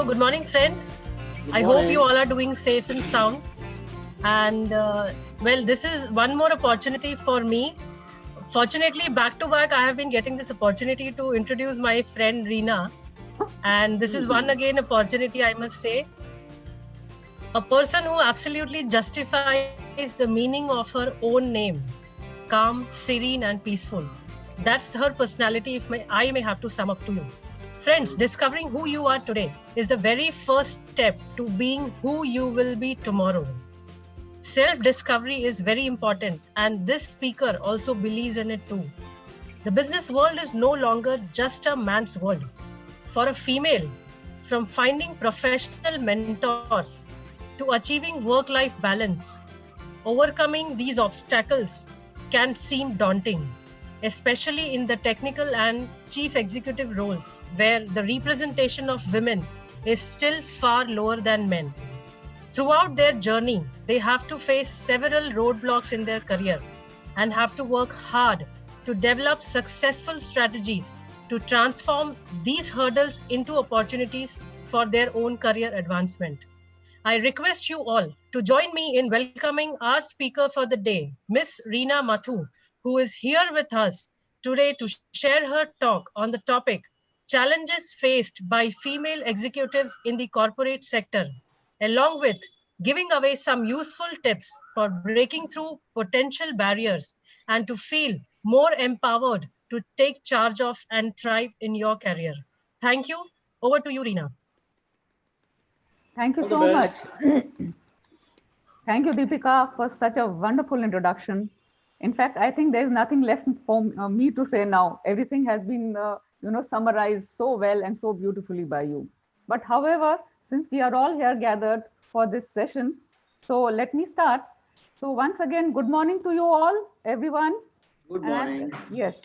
good morning, friends. I hope you all are doing safe and sound. And well, this is one more opportunity for me. Fortunately, back to back, I have been getting this opportunity to introduce my friend Reena. And this is one again opportunity, I must say. A person who absolutely justifies the meaning of her own name. Calm, serene, and peaceful. That's her personality, if I may have to sum up to you. Friends, discovering who you are today is the very first step to being who you will be tomorrow. Self-discovery is very important, and this speaker also believes in it too. The business world is no longer just a man's world. For a female, from finding professional mentors to achieving work-life balance, overcoming these obstacles can seem daunting, especially in the technical and chief executive roles, where the representation of women is still far lower than men. Throughout their journey, they have to face several roadblocks in their career and have to work hard to develop successful strategies to transform these hurdles into opportunities for their own career advancement. I request you all to join me in welcoming our speaker for the day, Miss Reena Mathu, who is here with us today to share her talk on the topic Challenges Faced by Female Executives in the Corporate Sector, along with giving away some useful tips for breaking through potential barriers and to feel more empowered to take charge of and thrive in your career. Thank you. Over to you, Reena. Thank you so much. Thank you, Deepika, for such a wonderful introduction. In fact, I think there's nothing left for me to say now. Everything has been, summarized so well and so beautifully by you. But however, since we are all here gathered for this session, so let me start. So once again, good morning to you all, everyone. Good morning. And, yes.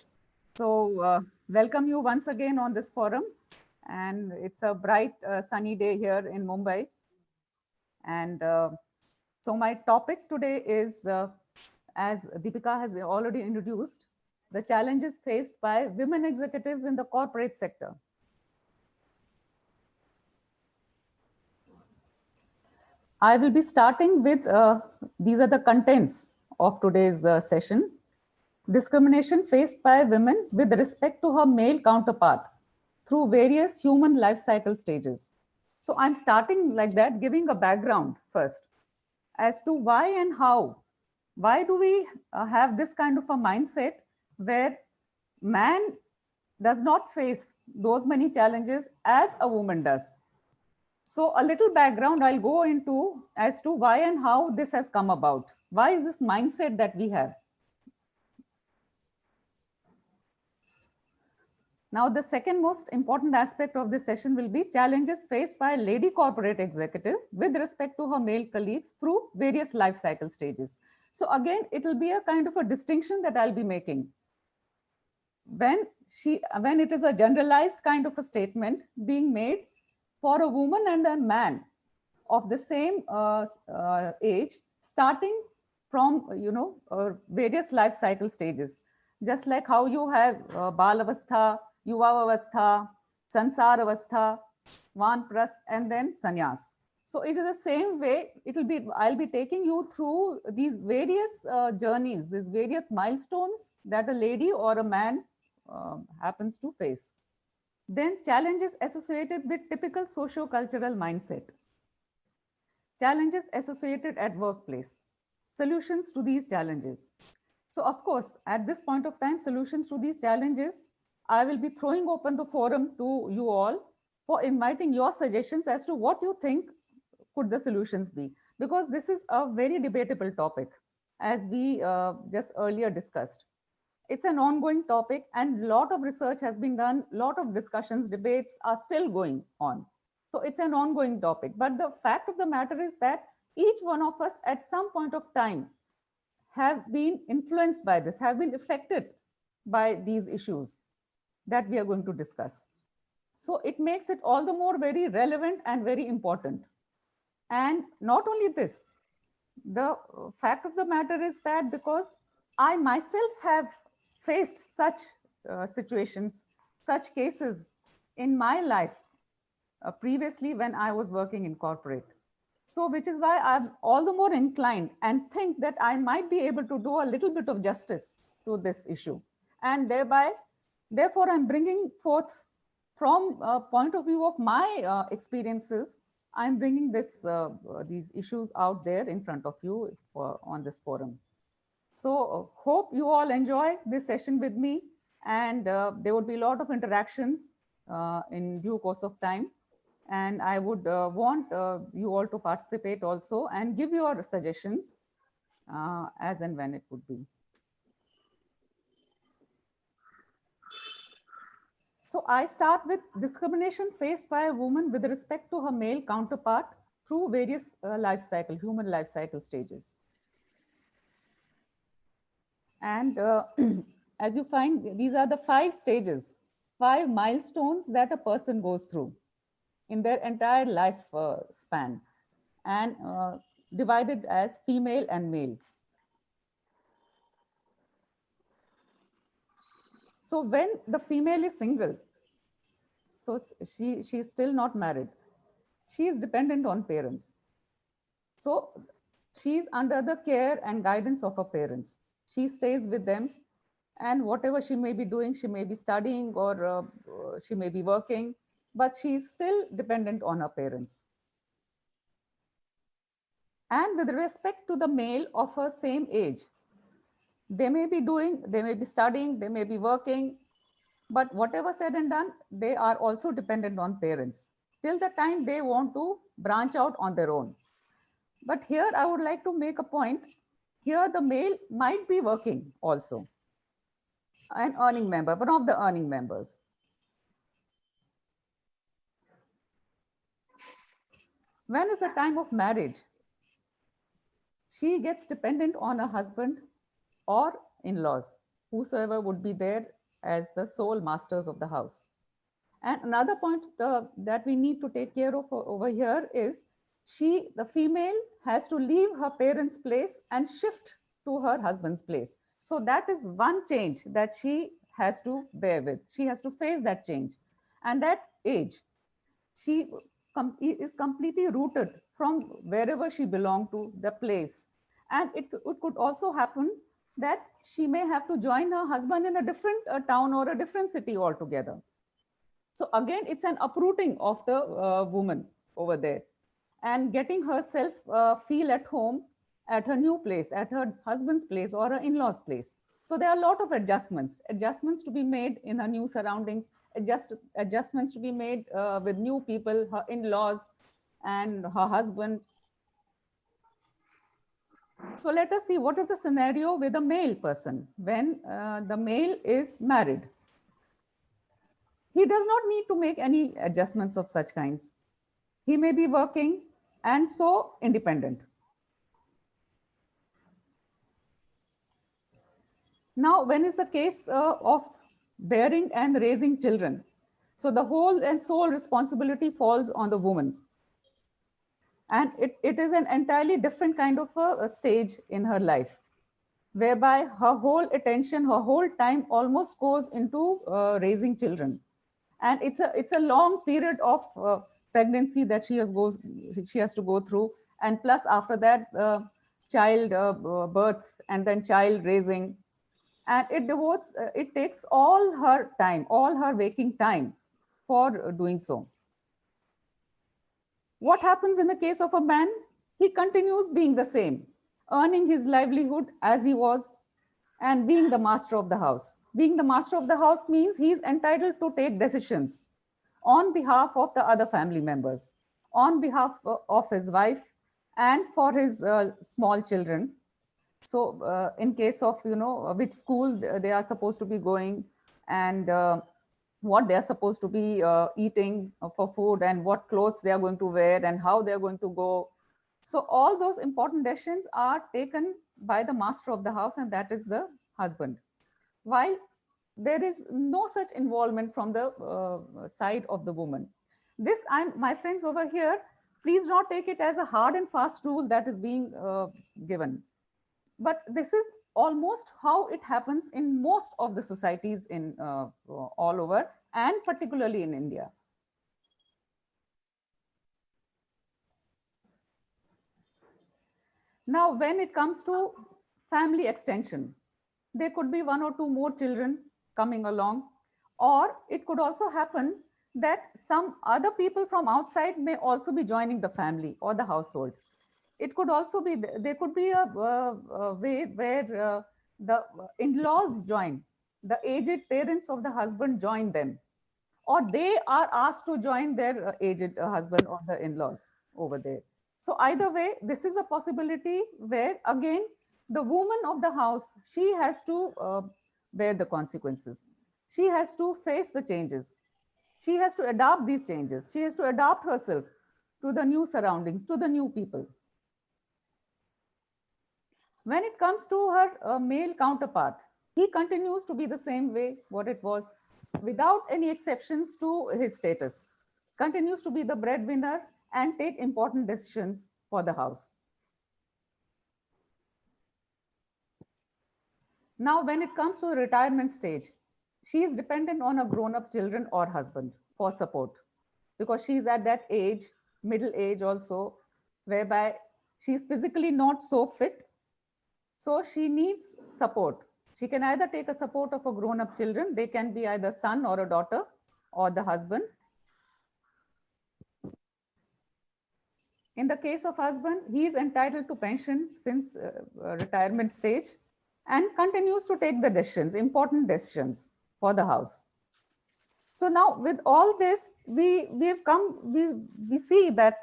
So welcome you once again on this forum. And it's a bright, sunny day here in Mumbai. And so my topic today is, as Deepika has already introduced, the challenges faced by women executives in the corporate sector. I will be starting with, these are the contents of today's session. Discrimination faced by women with respect to her male counterpart through various human life cycle stages. So I'm starting like that, giving a background first as to why and how. Why do we have this kind of a mindset where man does not face those many challenges as a woman does? So a little background I'll go into as to why and how this has come about. Why is this mindset that we have? Now, the second most important aspect of this session will be challenges faced by a lady corporate executive with respect to her male colleagues through various life cycle stages. So again, it will be a kind of a distinction that I'll be making. When it is a generalized kind of a statement being made for a woman and a man of the same age, starting from various life cycle stages, just like how you have Balavastha, Yuvavastha, Sansar Avastha, Vanprast, and then Sannyas. So it is the same way. I'll be taking you through these various journeys, these various milestones that a lady or a man happens to face. Then challenges associated with typical socio-cultural mindset. Challenges associated at workplace. Solutions to these challenges. So of course, at this point of time, solutions to these challenges, I will be throwing open the forum to you all for inviting your suggestions as to what you think could the solutions be, because this is a very debatable topic, as we just earlier discussed. It's an ongoing topic and a lot of research has been done, a lot of discussions, debates are still going on. So it's an ongoing topic. But the fact of the matter is that each one of us at some point of time have been influenced by this, have been affected by these issues that we are going to discuss. So it makes it all the more very relevant and very important. And not only this, the fact of the matter is that because I myself have faced such situations, such cases in my life, previously when I was working in corporate. So, which is why I'm all the more inclined and think that I might be able to do a little bit of justice to this issue. And therefore, I'm bringing forth from a point of view of my experiences, I'm bringing these issues out there in front of you on this forum. So hope you all enjoy this session with me, and there would be a lot of interactions in due course of time. And I would want you all to participate also and give your suggestions as and when it would be. So I start with discrimination faced by a woman with respect to her male counterpart through various human life cycle stages. And as you find, these are the 5 stages, 5 milestones that a person goes through in their entire life span, and divided as female and male. So when the female is single, so she is still not married, she is dependent on parents. So she is under the care and guidance of her parents. She stays with them, and whatever she may be doing, she may be studying or she may be working, but she is still dependent on her parents. And with respect to the male of her same age, they may be studying, they may be working, but whatever said and done, they are also dependent on parents till the time they want to branch out on their own. But here I would like to make a point. Here the male might be working also, an earning member, one of the earning members. When is the time of marriage? She gets dependent on her husband or in-laws, whosoever would be there as the sole masters of the house. And another point that we need to take care of over here is the female has to leave her parents' place and shift to her husband's place. So that is one change that she has to bear with. She has to face that change. And that age, she is completely rooted from wherever she belonged to, the place. And it could also happen that she may have to join her husband in a different town or a different city altogether. So again, it's an uprooting of the woman over there and getting herself feel at home at her new place, at her husband's place or her in-laws place. So there are a lot of adjustments to be made in her new surroundings, adjustments to be made with new people, her in-laws and her husband. So let us see what is the scenario with a male person when the male is married. He does not need to make any adjustments of such kinds. He may be working and so independent. Now, when is the case of bearing and raising children? So the whole and sole responsibility falls on the woman. And it is an entirely different kind of a stage in her life, whereby her whole attention, her whole time almost goes into raising children. And it's a long period of pregnancy that she has to go through, and plus after that child birth and then child raising, and it takes all her time, all her waking time for doing so. What happens in the case of a man? He continues being the same, earning his livelihood as he was and being the master of the house. Being the master of the house means he is entitled to take decisions on behalf of the other family members, on behalf of his wife and for his small children. So in case of, which school they are supposed to be going, and what they are supposed to be eating for food, and what clothes they are going to wear and how they are going to go. So all those important decisions are taken by the master of the house, and that is the husband. While there is no such involvement from the side of the woman. My friends over here, please not take it as a hard and fast rule that is being given. But this is almost how it happens in most of the societies in all over, and particularly in India. Now, when it comes to family extension, there could be one or two more children coming along, or it could also happen that some other people from outside may also be joining the family or the household. It could also be, there could be a way where the in-laws join, the aged parents of the husband join them, or they are asked to join their aged husband or the in-laws over there. So either way, this is a possibility where again, the woman of the house, she has to bear the consequences. She has to face the changes. She has to adapt these changes. She has to adapt herself to the new surroundings, to the new people. When it comes to her male counterpart, he continues to be the same way what it was, without any exceptions to his status, continues to be the breadwinner and take important decisions for the house. Now, when it comes to the retirement stage, she is dependent on her grown-up children or husband for support, because she is at that age, middle age also, whereby she is physically not so fit. So she needs support. She can either take a support of a grown-up children. They can be either son or a daughter or the husband. In the case of husband, he is entitled to pension since retirement stage and continues to take the decisions, important decisions for the house. So now with all this, we see that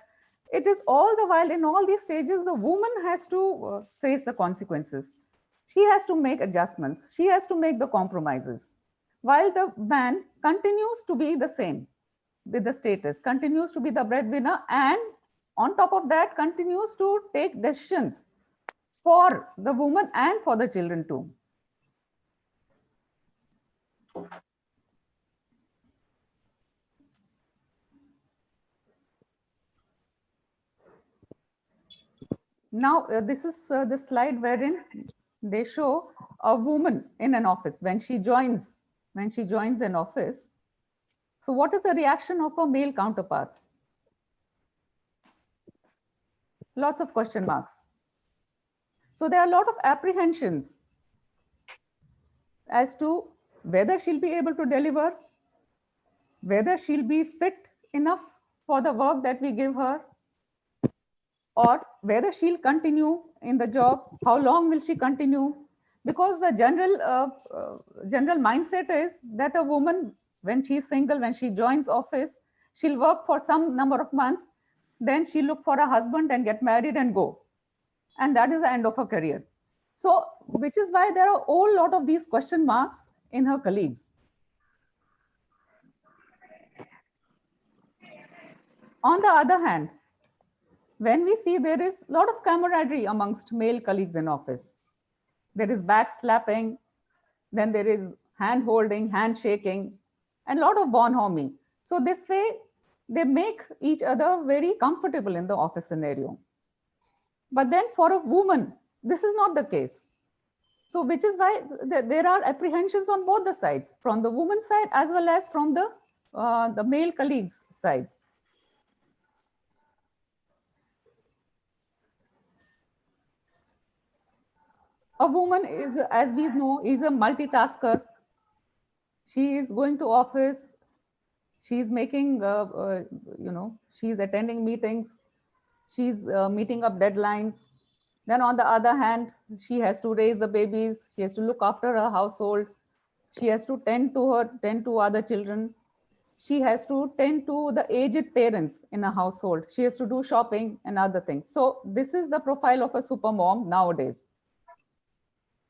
it is all the while in all these stages, the woman has to face the consequences. She has to make adjustments. She has to make the compromises, while the man continues to be the same with the status, continues to be the breadwinner, and on top of that, continues to take decisions for the woman and for the children too. Now, this is the slide wherein they show a woman in an office when she joins an office. So what is the reaction of her male counterparts? Lots of question marks. So there are a lot of apprehensions as to whether she'll be able to deliver, whether she'll be fit enough for the work that we give her, or whether she'll continue in the job, how long will she continue? Because the general mindset is that a woman, when she's single, when she joins office, she'll work for some number of months, then she'll look for a husband and get married and go. And that is the end of her career. So, which is why there are a whole lot of these question marks in her colleagues. On the other hand, when we see there is a lot of camaraderie amongst male colleagues in office, there is back slapping, then there is hand holding, handshaking, and a lot of bonhomie. So this way, they make each other very comfortable in the office scenario. But then for a woman, this is not the case. So which is why there are apprehensions on both the sides, from the woman's side as well as from the male colleagues' sides. A woman is, as we know, is a multitasker. She is going to office. She's making, she's attending meetings. She's meeting up deadlines. Then on the other hand, she has to raise the babies. She has to look after her household. She has to tend to other children. She has to tend to the aged parents in a household. She has to do shopping and other things. So this is the profile of a super mom nowadays.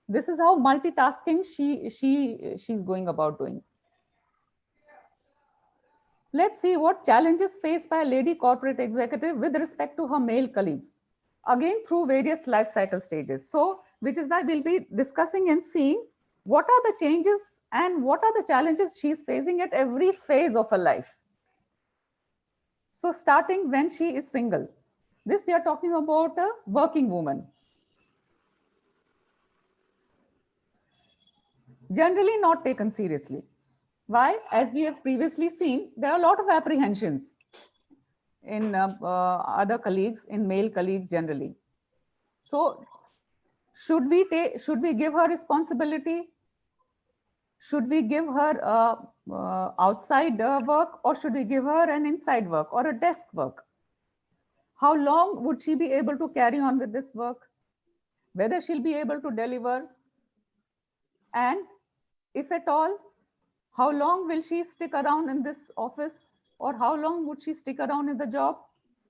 This is how multitasking she's going about doing. Let's see what challenges faced by a lady corporate executive with respect to her male colleagues. Again, through various life cycle stages. So, which is why we'll be discussing and seeing what are the changes and what are the challenges she's facing at every phase of her life. So, starting when she is single. This we are talking about a working woman. Generally not taken seriously. Why? As we have previously seen, there are a lot of apprehensions in other colleagues, in male colleagues generally. So should we give her responsibility? Should we give her outside work, or should we give her an inside work or a desk work? How long would she be able to carry on with this work? Whether she'll be able to deliver, and if at all, how long will she stick around in this office, or how long would she stick around in the job?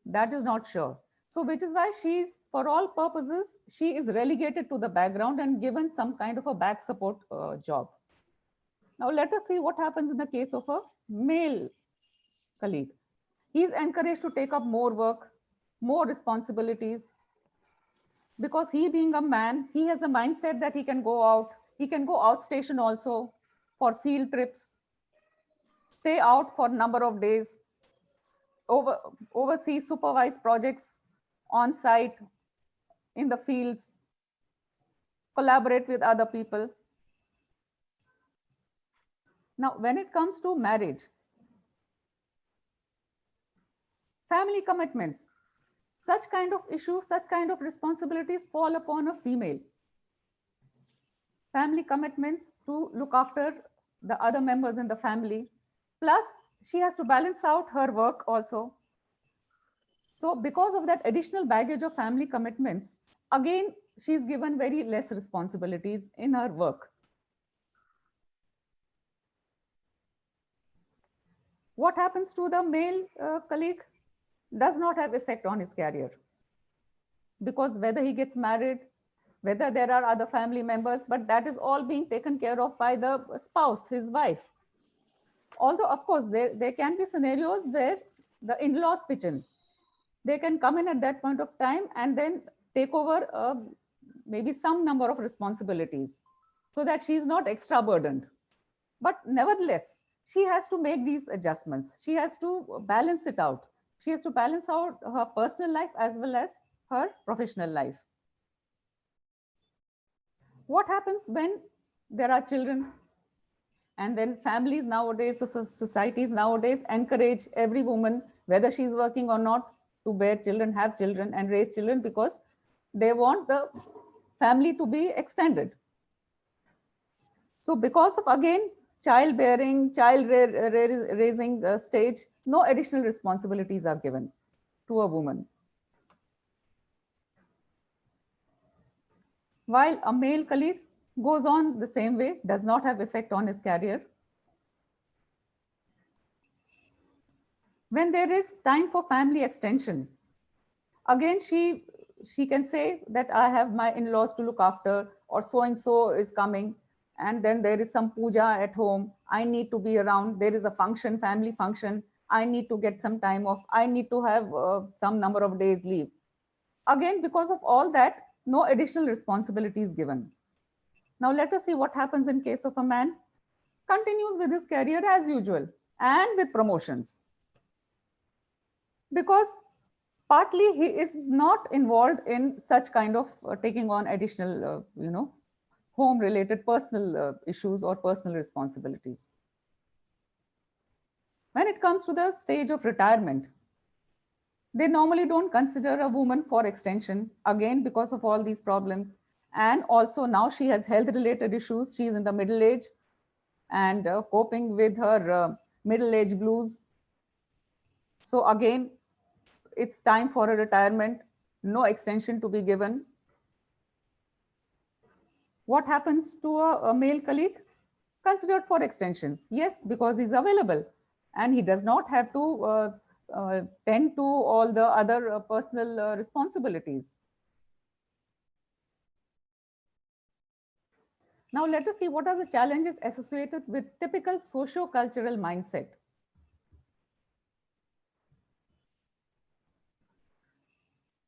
That is not sure. So which is why she's, for all purposes, she is relegated to the background and given some kind of a back support job. Now let us see what happens in the case of a male colleague. He is encouraged to take up more work, more responsibilities, because he, being a man, he has a mindset that he can go out. He can go outstation also for field trips, stay out for a number of days, oversee, supervise projects on site, in the fields, collaborate with other people. Now, when it comes to marriage, family commitments, such kind of issues, such kind of responsibilities fall upon a female. Family commitments to look after the other members in the family. Plus, she has to balance out her work also. So because of that additional baggage of family commitments, again, she's given very less responsibilities in her work. What happens to the male colleague does not have effect on his career, because whether he gets married, whether there are other family members, but that is all being taken care of by the spouse, his wife. Although, of course, there can be scenarios where the in-laws pitch in. They can come in at that point of time and then take over maybe some number of responsibilities so that she is not extra burdened. But nevertheless, she has to make these adjustments. She has to balance it out. She has to balance out her personal life as well as her professional life. What happens when there are children? And then families nowadays, societies nowadays encourage every woman, whether she's working or not, to bear children, have children, and raise children, because they want the family to be extended. So because of, again, childbearing, raising stage, no additional responsibilities are given to a woman. While a male colleague goes on the same way, does not have effect on his career. When there is time for family extension, again, she can say that I have my in-laws to look after, or so-and-so is coming, and then there is some puja at home. I need to be around. There is a function, family function. I need to get some time off. I need to have some number of days leave. Again, because of all that, no additional responsibility is given. Now let us see what happens in case of a man. Continues with his career as usual and with promotions. Because partly he is not involved in such kind of taking on additional, home related personal issues or personal responsibilities. When it comes to the stage of retirement, they normally don't consider a woman for extension, again, because of all these problems. And also now she has health related issues. She is in the middle age and coping with her middle age blues. So again, it's time for a retirement, no extension to be given. What happens to a male colleague? Considered for extensions. Yes, because he's available and he does not have to tend to all the other personal responsibilities. Now let us see what are the challenges associated with typical socio-cultural mindset.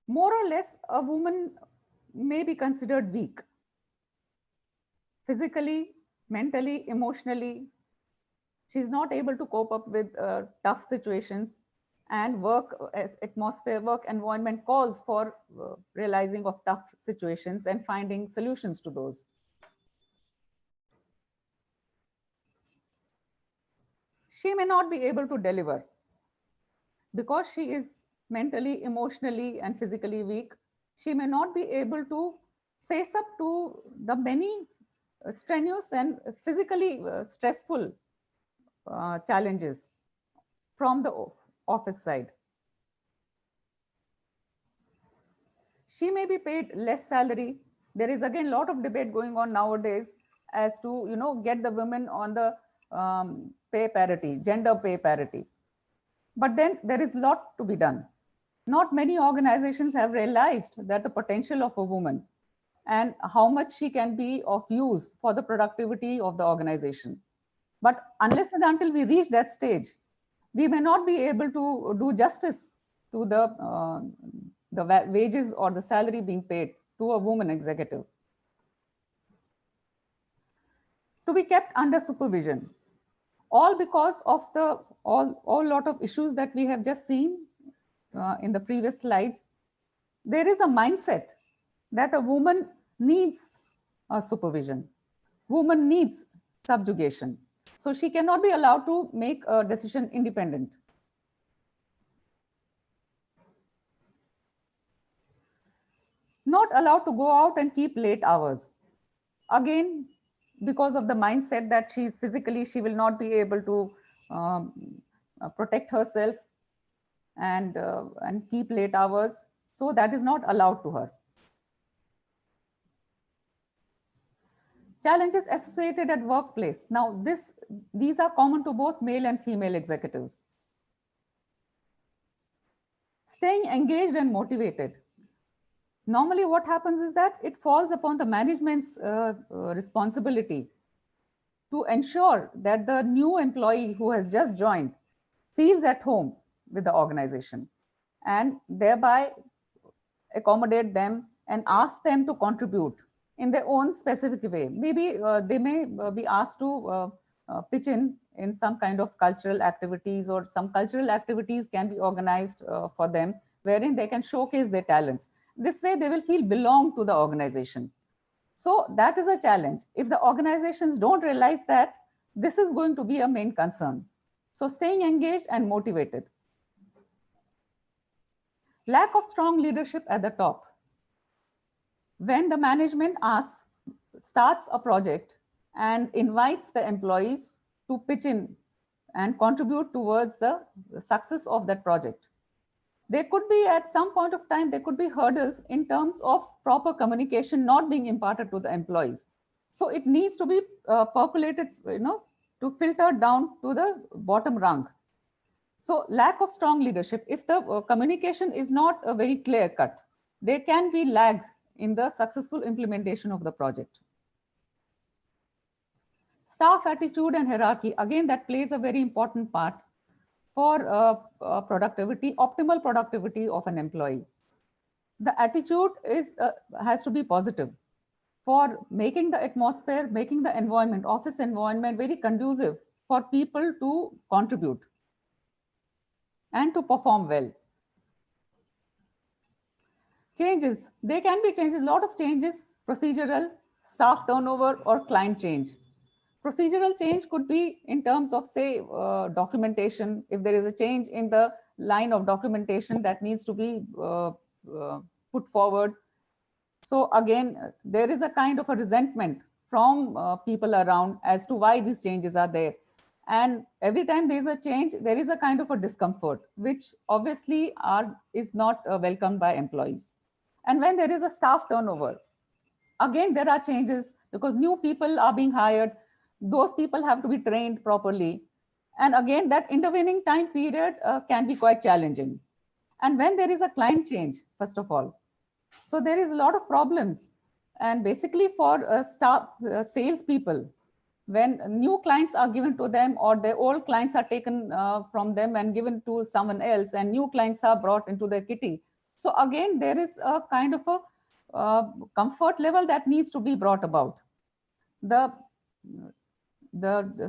More or less, a woman may be considered weak. Physically, mentally, emotionally, she's not able to cope up with tough situations, and work atmosphere, work environment calls for realizing of tough situations and finding solutions to those. She may not be able to deliver because she is mentally, emotionally, and physically weak. She may not be able to face up to the many strenuous and physically stressful challenges from the office side. She may be paid less salary. There is again a lot of debate going on nowadays as to get the women on the pay parity, gender pay parity. But then there is a lot to be done. Not many organizations have realized that the potential of a woman and how much she can be of use for the productivity of the organization. But unless and until we reach that stage, we may not be able to do justice to the wages or the salary being paid to a woman executive. To be kept under supervision, all because of the all lot of issues that we have just seen in the previous slides. There is a mindset that a woman needs supervision. Woman needs subjugation. So she cannot be allowed to make a decision independent. Not allowed to go out and keep late hours. Again, because of the mindset that she will not be able to protect herself and keep late hours. So that is not allowed to her. Challenges associated at workplace. Now, these are common to both male and female executives. Staying engaged and motivated. Normally, what happens is that it falls upon the management's responsibility to ensure that the new employee who has just joined feels at home with the organization and thereby accommodate them and ask them to contribute in their own specific way. Maybe they may be asked to pitch in some kind of cultural activities, or some cultural activities can be organized for them wherein they can showcase their talents. This way they will feel belong to the organization. So that is a challenge. If the organizations don't realize that, this is going to be a main concern. So staying engaged and motivated. Lack of strong leadership at the top. When the management starts a project and invites the employees to pitch in and contribute towards the success of that project, there could be, at some point of time, there could be hurdles in terms of proper communication not being imparted to the employees. So it needs to be percolated, to filter down to the bottom rung. So lack of strong leadership, if the communication is not a very clear cut, there can be lags in the successful implementation of the project. Staff attitude and hierarchy, again, that plays a very important part for productivity, optimal productivity of an employee. The attitude has to be positive for making the atmosphere, making the environment, office environment very conducive for people to contribute and to perform well. Changes, there can be changes, a lot of changes, procedural, staff turnover, or client change. Procedural change could be in terms of, say, documentation. If there is a change in the line of documentation that needs to be put forward. So again, there is a kind of a resentment from people around as to why these changes are there. And every time there is a change, there is a kind of a discomfort, which obviously is not welcomed by employees. And when there is a staff turnover, again, there are changes because new people are being hired. Those people have to be trained properly. And again, that intervening time period can be quite challenging. And when there is a client change, first of all, so there is a lot of problems. And basically for sales people, when new clients are given to them or their old clients are taken from them and given to someone else, and new clients are brought into their kitty. So again, there is a kind of a comfort level that needs to be brought about. The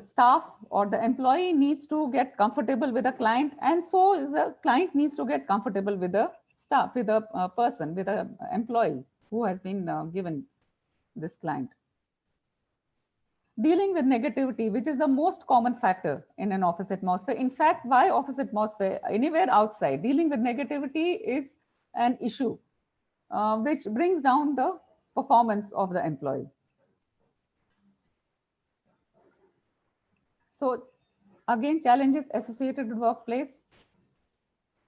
staff or the employee needs to get comfortable with the client, and so is the client needs to get comfortable with the staff, with the person, with the employee who has been given this client. Dealing with negativity, which is the most common factor in an office atmosphere. In fact, why office atmosphere? Anywhere outside, dealing with negativity is an issue which brings down the performance of the employee. So again, challenges associated with workplace,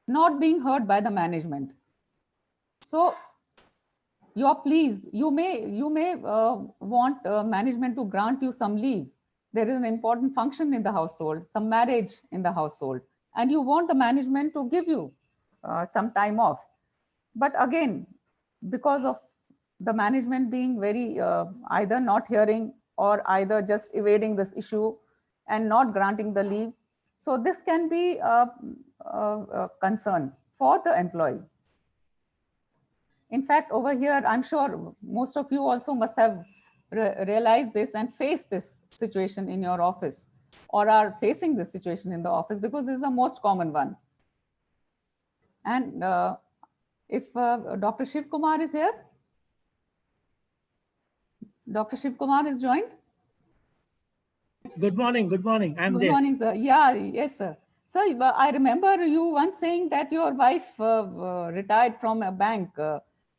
not being heard by the management. So your pleas, you may want management to grant you some leave. There is an important function in the household, some marriage in the household, and you want the management to give you some time off. But again, because of the management being very either not hearing or either just evading this issue and not granting the leave, so this can be a concern for the employee. In fact, over here, I'm sure most of you also must have realized this and faced this situation in your office, or are facing this situation in the office, because this is the most common one. And if Dr. Shiv Kumar is here, Dr. Shiv Kumar is joined. Good morning. Good morning. I'm Good there. morning, sir. Yeah, yes, sir. Sir, I remember you once saying that your wife retired from a bank.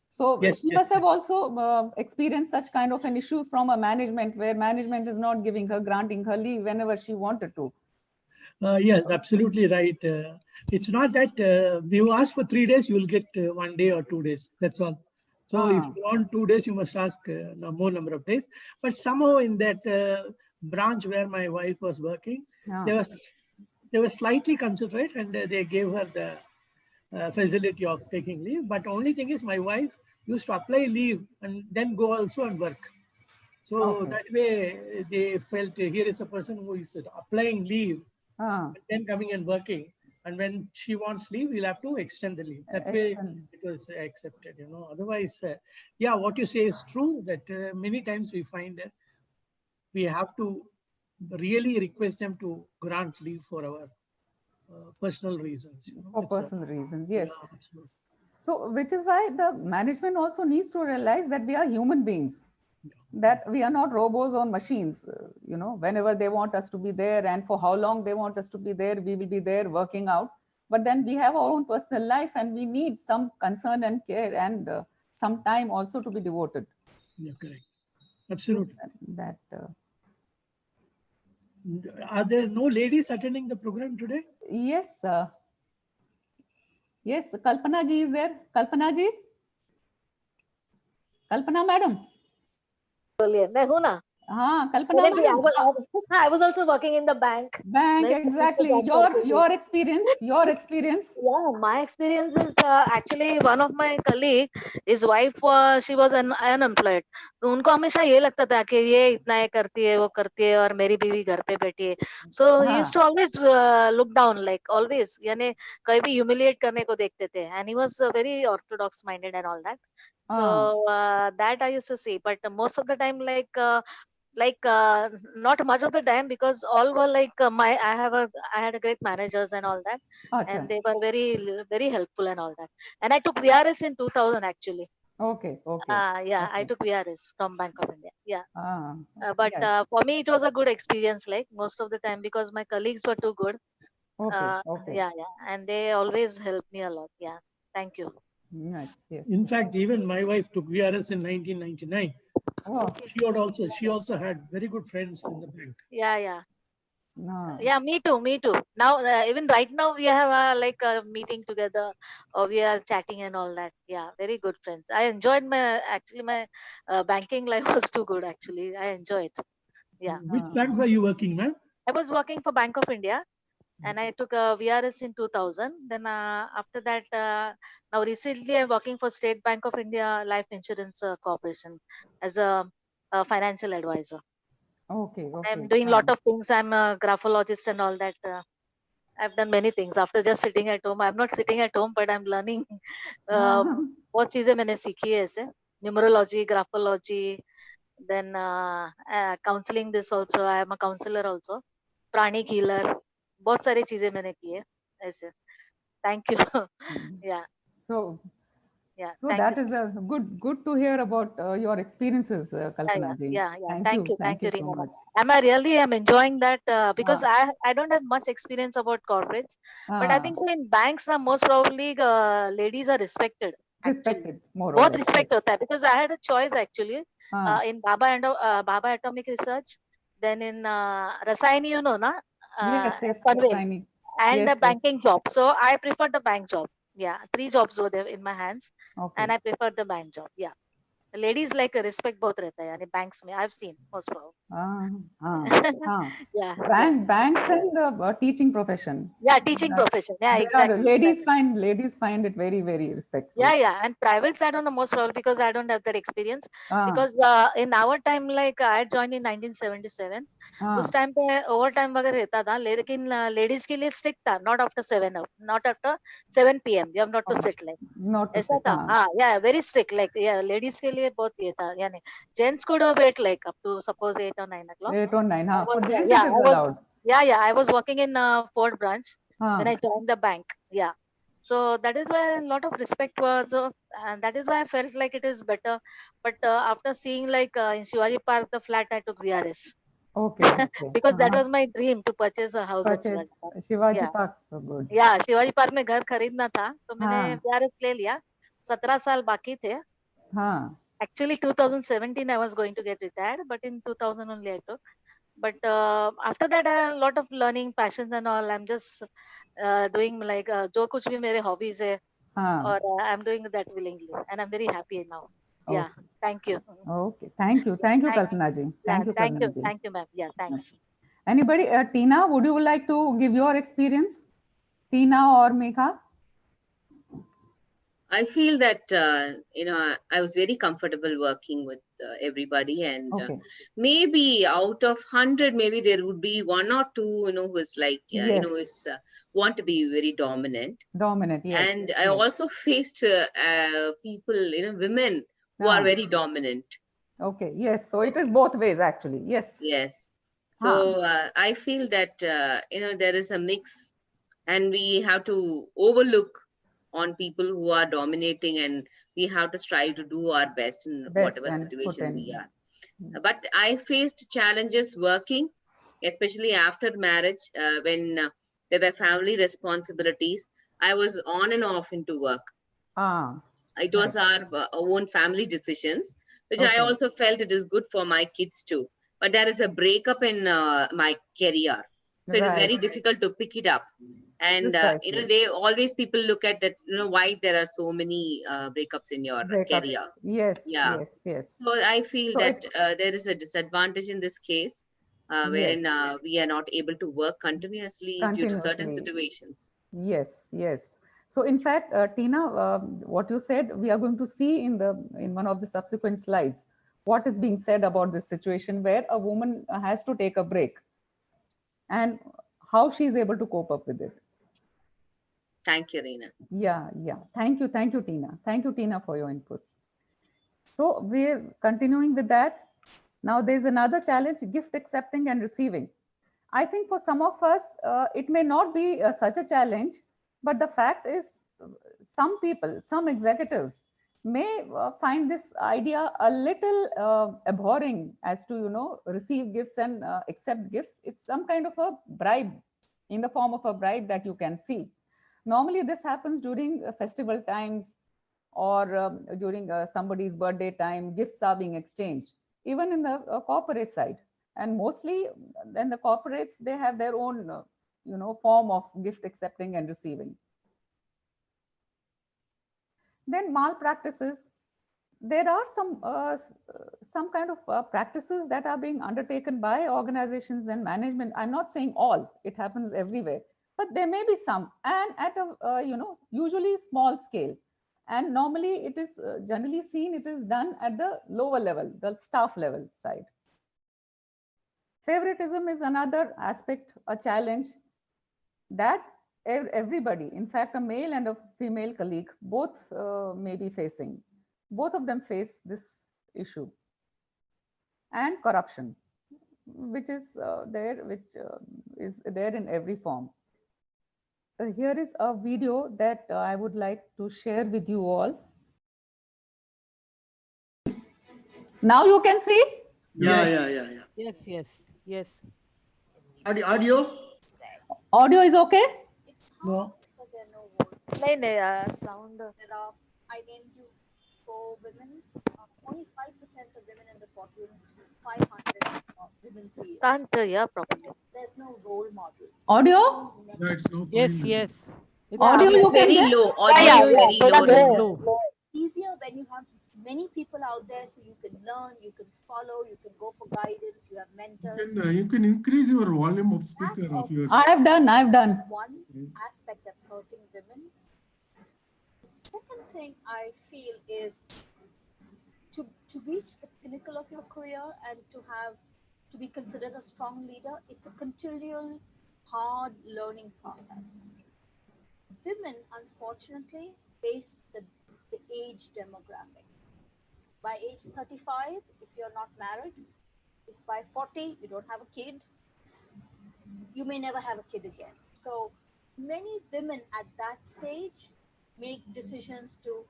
So Yes, she yes, must have also experienced such kind of an issues from a management, where management is not giving her, granting her leave whenever she wanted to. Yes, absolutely right. It's not that you ask for 3 days, you will get 1 day or 2 days. That's all. So if you want 2 days, you must ask more number of days. But somehow in that branch where my wife was working, they were slightly considerate, and they gave her the facility of taking leave. But only thing is, my wife used to apply leave and then go also and work. So that way they felt here is a person who is applying leave and then coming and working. And when she wants leave, we'll have to extend the leave. That way it was accepted, Otherwise, yeah, what you say is true, that many times we find we have to really request them to grant leave for our personal reasons. For personal reasons, yes. Yeah, so which is why the management also needs to realize that we are human beings, that we are not robots or machines. Whenever they want us to be there and for how long they want us to be there, we will be there working out. But then we have our own personal life, and we need some concern and care and some time also to be devoted. Yeah, correct. Absolutely. That. Are there no ladies attending the program today? Yes. Yes, Kalpana ji is there. Kalpana ji? Kalpana madam? मैं हूँ ना. हाँ, Kalpana madam. I was also working in the bank. Bank, exactly. Your experience. Yeah, my experience is actually one of my colleague, his wife, she was unemployed. तो उनको हमेशा ये लगता था कि ये इतना ये करती है, वो करती है, और मेरी बीवी घर पे बैठी है. So he used to always look down, like always, यानी कभी भी humiliate करने को देखते थे. And he was very orthodox minded and all that. So that I used to see, but most of the time, not much of the time, because all were like I had a great managers and all that. And they were very helpful and all that. And I took VRS in 2000 actually. Okay. Yeah, I took VRS from Bank of India. Yeah. But yes, for me it was a good experience, like most of the time, because my colleagues were too good. Okay. Yeah, and they always helped me a lot. Yeah, thank you. Yes. In fact, even my wife took VRS in 1999. Oh. She also had very good friends in the bank. Yeah. Yeah, me too. Now, even right now, we have like a meeting together, or we are chatting and all that. Yeah, very good friends. I enjoyed my banking life was too good. Actually, I enjoyed it. Yeah. Which bank were you working, ma'am? I was working for Bank of India. And I took a VRS in 2000. Then after that, now recently I'm working for State Bank of India Life Insurance Corporation as a financial advisor. Okay. I'm doing a lot of things. I'm a graphologist and all that. I've done many things after just sitting at home. I'm not sitting at home, but I'm learning. बहुत चीजें मैंने सीखी है ऐसे. Numerology, graphology, then counseling. This also, I am a counselor also. Pranic healer. बहुत सारी चीजें मैंने की है ऐसे. Thank you. Yeah. So yeah. So that is a good to hear about your experiences, Kalpana ji. Yeah. Thank you, so much. I'm enjoying that because I don't have much experience about corporates, but I think so in banks now most probably ladies are respected. respected more or बहुत less. respect Yes. होता है, because I had a choice actually हाँ, in Baba Atomic Research, then in Rasayani, you know, na, yes, yes, Panvel, Rasaini. and a Yes, yes. banking job. So I preferred the bank job. Yeah, 3 jobs were there in my hands, Okay. and I preferred the bank job. Yeah, ladies like a respect बहुत रहता है, यानी banks में I've seen most of. Yeah, yeah. Banks and the teaching profession. Yeah, teaching profession. Yeah, They exactly. ladies find it very, very respectful. Yeah, yeah. And privates, I don't know most probably because I don't have that experience. Ah, Because in our time, like I joined in 1977. उस time पे over time वगैरह रहता था, लेकिन ladies के लिए strict था, not after 7, not after 7 PM, you have not to sit like, not to ऐसा sit. था. हाँ, yeah very strict, like yeah ladies के लिए बहुत ये था, यानी gents could wait like up to suppose 8 or 9 o'clock. 8 or 9. I For was, gents yeah, it is I was, allowed. yeah, I was working in Ford branch when Ah, I joined the bank. Yeah. So that is why a lot of respect was, and that is why I felt like it is better. But after seeing like in Shivaji Park, the flat, I took VRS okay, okay. because that was my dream to purchase a house at Purchase Shivaji Park. Shivaji Yeah, Park. So good. yeah, Shivaji park में घर खरीदना था, तो मैंने हाँ, VRS ले लिया. 17 साल बाकी थे. हाँ. Actually, 2017 I was going to get retired, but in 2000 only I took. But after that, I had a lot of learning, passions and all. I'm just doing like जो कुछ भी मेरे hobbies है, हाँ. or I'm doing that willingly, and I'm very happy now. Yeah, Okay. thank you. Okay. Thank you. Thank you, Thank, Kalpana ji. yeah, Thank you, Kalpana ji. thank you, ma'am. Yeah, thanks. Anybody? Tina, would you like to give your experience? Tina or Megha? I feel that I was very comfortable working with everybody, and Okay. maybe out of 100, maybe there would be 1 or 2, who is like, Yes. is want to be very dominant. Dominant. Yes. And I yes. also faced people, women who are very dominant. Okay. Yes. So it is both ways actually. Yes. Yes. So I feel that there is a mix, and we have to overlook on people who are dominating, and we have to strive to do our best in whatever situation we are. But I faced challenges working, especially after marriage, when there were family responsibilities. I was on and off into work. It was our own family decisions, which I also felt it is good for my kids too. But there is a breakup in my career. So it is very difficult to pick it up. And, they always, people look at that, why there are so many breakups in your career. Yes, yeah. yes. So I feel that there is a disadvantage in this case, wherein we are not able to work continuously due to certain situations. Yes, yes. So in fact, Tina, what you said, we are going to see in one of the subsequent slides, what is being said about this situation where a woman has to take a break and how she is able to cope up with it. Thank you, Reena. Yeah. Thank you, Tina. Thank you, Tina, for your inputs. So we're continuing with that. Now there's another challenge, gift accepting and receiving. I think for some of us, it may not be such a challenge, but the fact is some people, some executives may find this idea a little abhorring as to, receive gifts and accept gifts. It's some kind of a bribe, in the form of a bribe that you can see. Normally this happens during festival times or during somebody's birthday time, gifts are being exchanged, even in the corporate side. And mostly then the corporates, they have their own, form of gift accepting and receiving. Then malpractices. There are some kind of practices that are being undertaken by organizations and management. I'm not saying all, it happens everywhere, but there may be some, and at a, usually small scale. And normally it is generally seen, it is done at the lower level, the staff level side. Favoritism is another aspect, a challenge that everybody, in fact, a male and a female colleague, both may be facing. Both of them face this issue. And corruption, which is there in every form. Here is a video that I would like to share with you all. Now you can see? Yeah. Yes. Audio? Audio is okay? No. नहीं sound. I named you 4 women. Only 5% of women in the Fortune 500 women CEOs. Can't hear properly. There's no role model. Audio? Yeah, it's no Yes, fine. yes. Audio It's you can very get? low. Audio is very It low. is low. Easier when you have many people out there, so you can learn, you can follow, you can go for guidance, you have mentors. You can increase your volume of speaker of yours. I've done. One aspect that's hurting women. The second thing I feel is to reach the pinnacle of your career and to be considered a strong leader, it's a continual hard learning process. Women, unfortunately, face the age demographic. By age 35, if you're not married, if by 40 you don't have a kid, you may never have a kid again. So many women at that stage make decisions to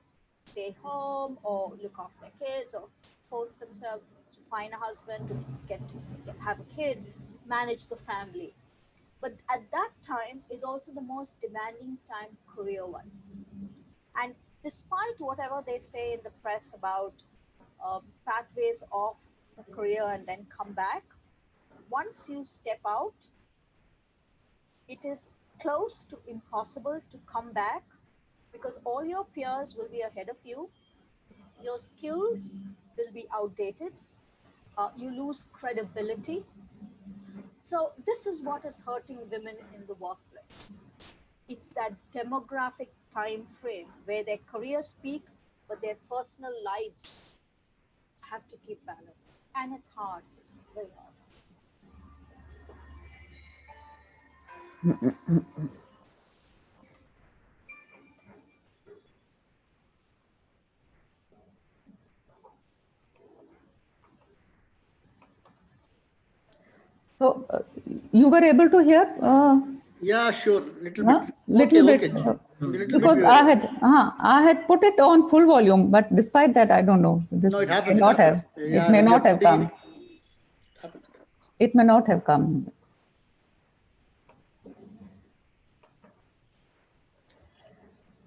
stay home or look after their kids or force themselves to find a husband, to have a kid, manage the family. But at that time is also the most demanding time career-wise. And despite whatever they say in the press about pathways off the career and then come back, once you step out, it is close to impossible to come back because all your peers will be ahead of you. Your skills will be outdated. You lose credibility. So this is what is hurting women in the workplace. It's that demographic time frame where their careers peak, but their personal lives have to keep balance. And it's hard. It's very hard. So you were able to hear? Yeah, sure. Little bit. Because bit. I had put it on full volume, but despite that, I don't know. This No, it happens. may not have. Yeah, it may not have come. It happens. It may not have come.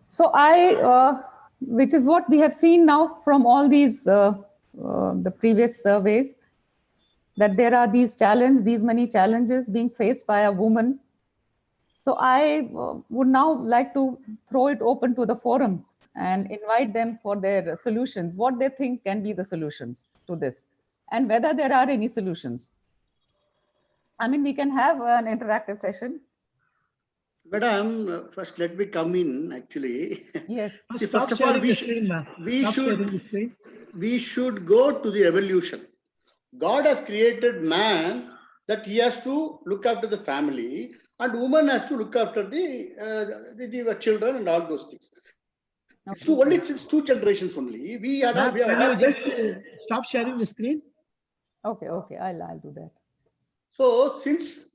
So which is what we have seen now from all these the previous surveys, that there are these many challenges being faced by a woman. So I would now like to throw it open to the forum and invite them for their solutions, what they think can be the solutions to this, and whether there are any solutions. I mean, we can have an interactive session. Madam, first let me come in actually. Yes. See, first of all, we should go to the evolution. God has created man that he has to look after the family, and woman has to look after the children and all those things. Okay. It's two generations only. We just stop sharing the screen. Okay, I'll do that. So since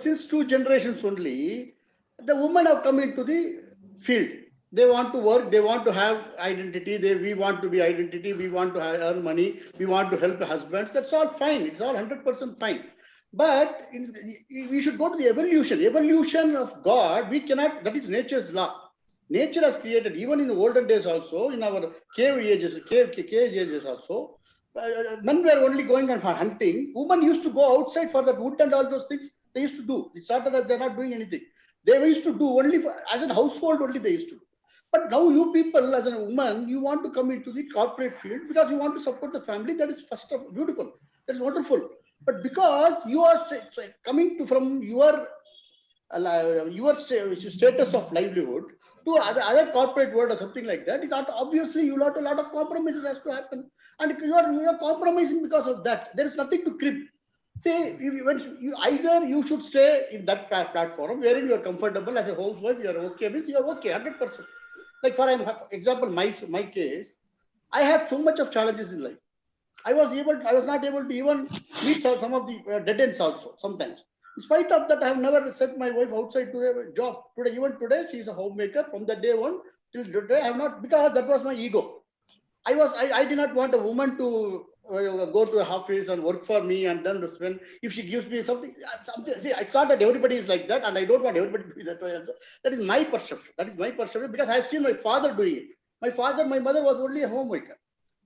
since two generations only, the women have come into the field. They want to work, they want to have identity, we want to be identity, we want to earn money, we want to help the husbands. That's all fine. It's all 100% fine. But we should go to the evolution. Evolution of God, we cannot, that is nature's law. Nature has created, even in the olden days also, in our cave ages also, men were only going on for hunting. Women used to go outside for the wood and all those things. They used to do. It's not that they're not doing anything. They used to do only as a household only they used to do. But now you people as a woman, you want to come into the corporate field because you want to support the family. That is first of all beautiful. That is wonderful. But because you are coming from your status of livelihood to other corporate world or something like that, obviously you lot a lot of compromises has to happen, and you are compromising because of that. There is nothing to crib. See, either you should stay in that platform wherein you are comfortable as a housewife, you are okay with, you are okay 100%. Like for example, my case, I had so much of challenges in life. I was not able to even meet some of the dead ends also sometimes. In spite of that, I have never sent my wife outside to a job. Even today, she is a homemaker. From the day one till today, I have not, because that was my ego. I did not want a woman to go to a office and work for me and then spend, if she gives me something, see, it's not that everybody is like that, and I don't want everybody to be that way also. That is my perception. That is my perception, because I've seen my father doing it. My mother was only a homemaker.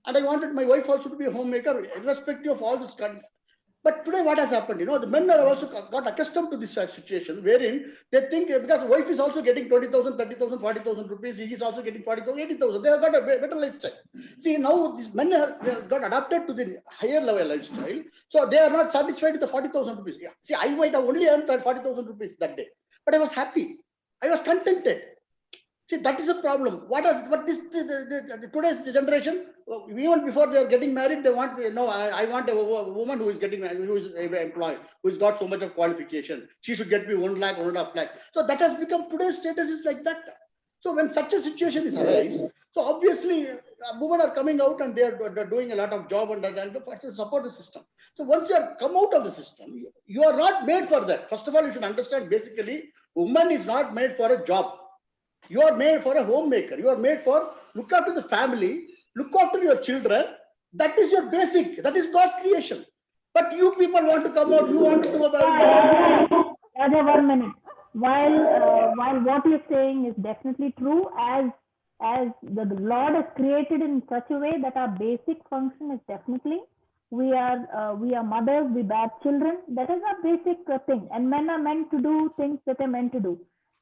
And I wanted my wife also to be a homemaker, irrespective of all this. But today, what has happened? The men are also got accustomed to this situation, wherein they think, because the wife is also getting 20,000, 30,000, 40,000 rupees, he is also getting 40,000, 80,000. They have got a better lifestyle. See, now these men have got adapted to the higher level lifestyle, so they are not satisfied with the 40,000 rupees. Yeah. See, I might have only earned 40,000 rupees that day, but I was happy. I was contented. See, that is the problem. What is today's generation? Even before they are getting married, they want, I want a woman who is getting married, who is employed, who has got so much of qualification. She should get me 1 lakh, 1.5 lakh. So that has become, today's status is like that. So when such a situation is arise, so obviously women are coming out and they are doing a lot of job and to support the system. So once you have come out of the system, you are not made for that. First of all, you should understand, basically, woman is not made for a job. You are made for a homemaker. You are made for look after the family, look after your children. That is your basic. That is God's creation. But you people want to come out. You want to do about. Raja, 1 minute. While what you're saying is definitely true, as the Lord has created in such a way that our basic function is definitely we are mothers, we bear children. That is our basic thing, and men are meant to do things that they're meant to do.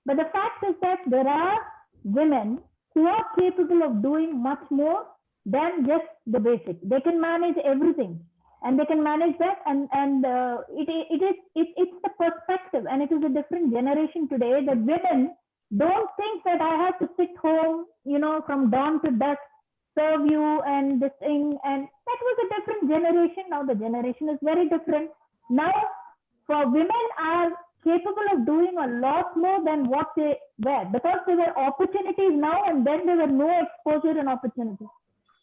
But the fact is that there are women who are capable of doing much more than just the basic. They can manage everything, and they can manage that. And it's the perspective, and it is a different generation today that women don't think that I have to sit home, from dawn to dusk, serve you and this thing. And that was a different generation. Now the generation is very different. Now, for women are capable of doing a lot more than what they were, because there were opportunities now, and then there were no exposure and opportunities.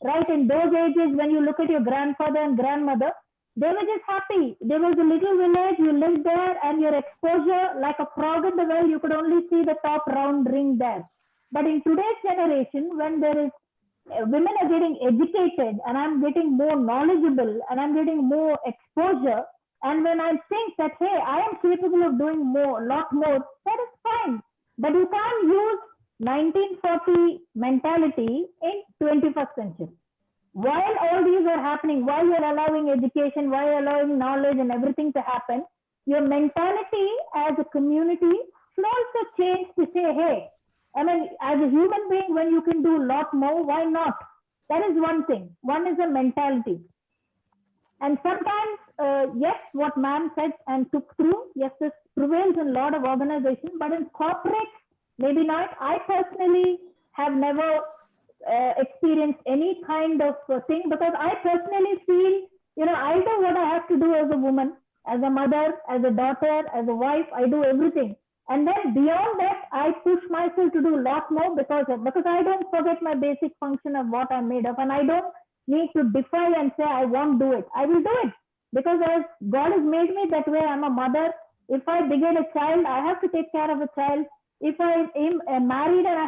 Right? In those ages, when you look at your grandfather and grandmother, they were just happy. There was a little village, you lived there, and your exposure, like a frog in the well, you could only see the top round ring there. But in today's generation, when there is women are getting educated, and I'm getting more knowledgeable, and I'm getting more exposure, and when I think that, hey, I am capable of doing more, a lot more, that is fine. But you can't use 1940 mentality in 21st century. While all these are happening, while you're allowing education, while you're allowing knowledge and everything to happen, your mentality as a community should also change to say, hey, I mean, as a human being, when you can do a lot more, why not? That is one thing. One is a mentality. And sometimes, yes, what ma'am said and took through, yes, this prevails in a lot of organizations, but in corporate, maybe not. I personally have never experienced any kind of thing, because I personally feel, I do what I have to do as a woman, as a mother, as a daughter, as a wife. I do everything. And then beyond that, I push myself to do a lot more because I don't forget my basic function of what I'm made of. And I don't need to defy and say, I won't do it. I will do it, because as God has made me that way. I'm a mother. If I beget a child, I have to take care of a child. If I am married, and I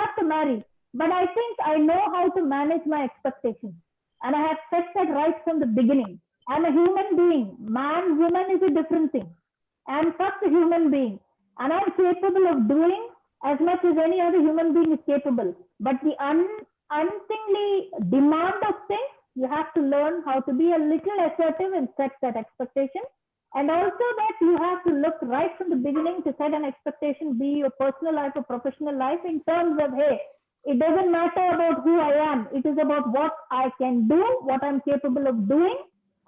have to marry. But I think I know how to manage my expectations. And I have set that right from the beginning. I'm a human being. Man, woman is a different thing. I'm first a human being. And I'm capable of doing as much as any other human being is capable. But the unthingly demand of things, you have to learn how to be a little assertive and set that expectation. And also that you have to look right from the beginning to set an expectation, be your personal life or professional life, in terms of, hey, it doesn't matter about who I am. It is about what I can do, what I'm capable of doing.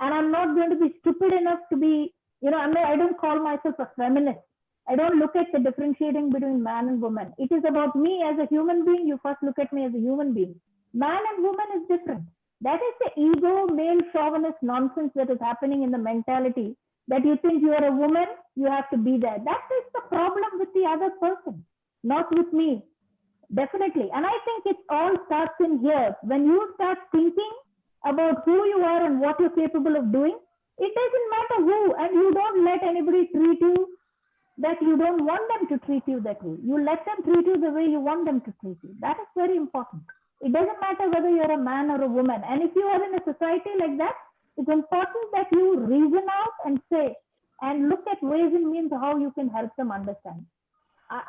And I'm not going to be stupid enough to be, I don't call myself a feminist. I don't look at the differentiating between man and woman. It is about me as a human being. You first look at me as a human being. Man and woman is different. That is the ego, male chauvinist nonsense that is happening in the mentality, that you think you are a woman, you have to be there. That is the problem with the other person, not with me. Definitely. And I think it all starts in here. When you start thinking about who you are and what you're capable of doing, it doesn't matter who, and you don't let anybody treat you that you don't want them to treat you that way. You let them treat you the way you want them to treat you. That is very important. It doesn't matter whether you're a man or a woman. And if you are in a society like that, it's important that you reason out and say, and look at ways and means how you can help them understand. I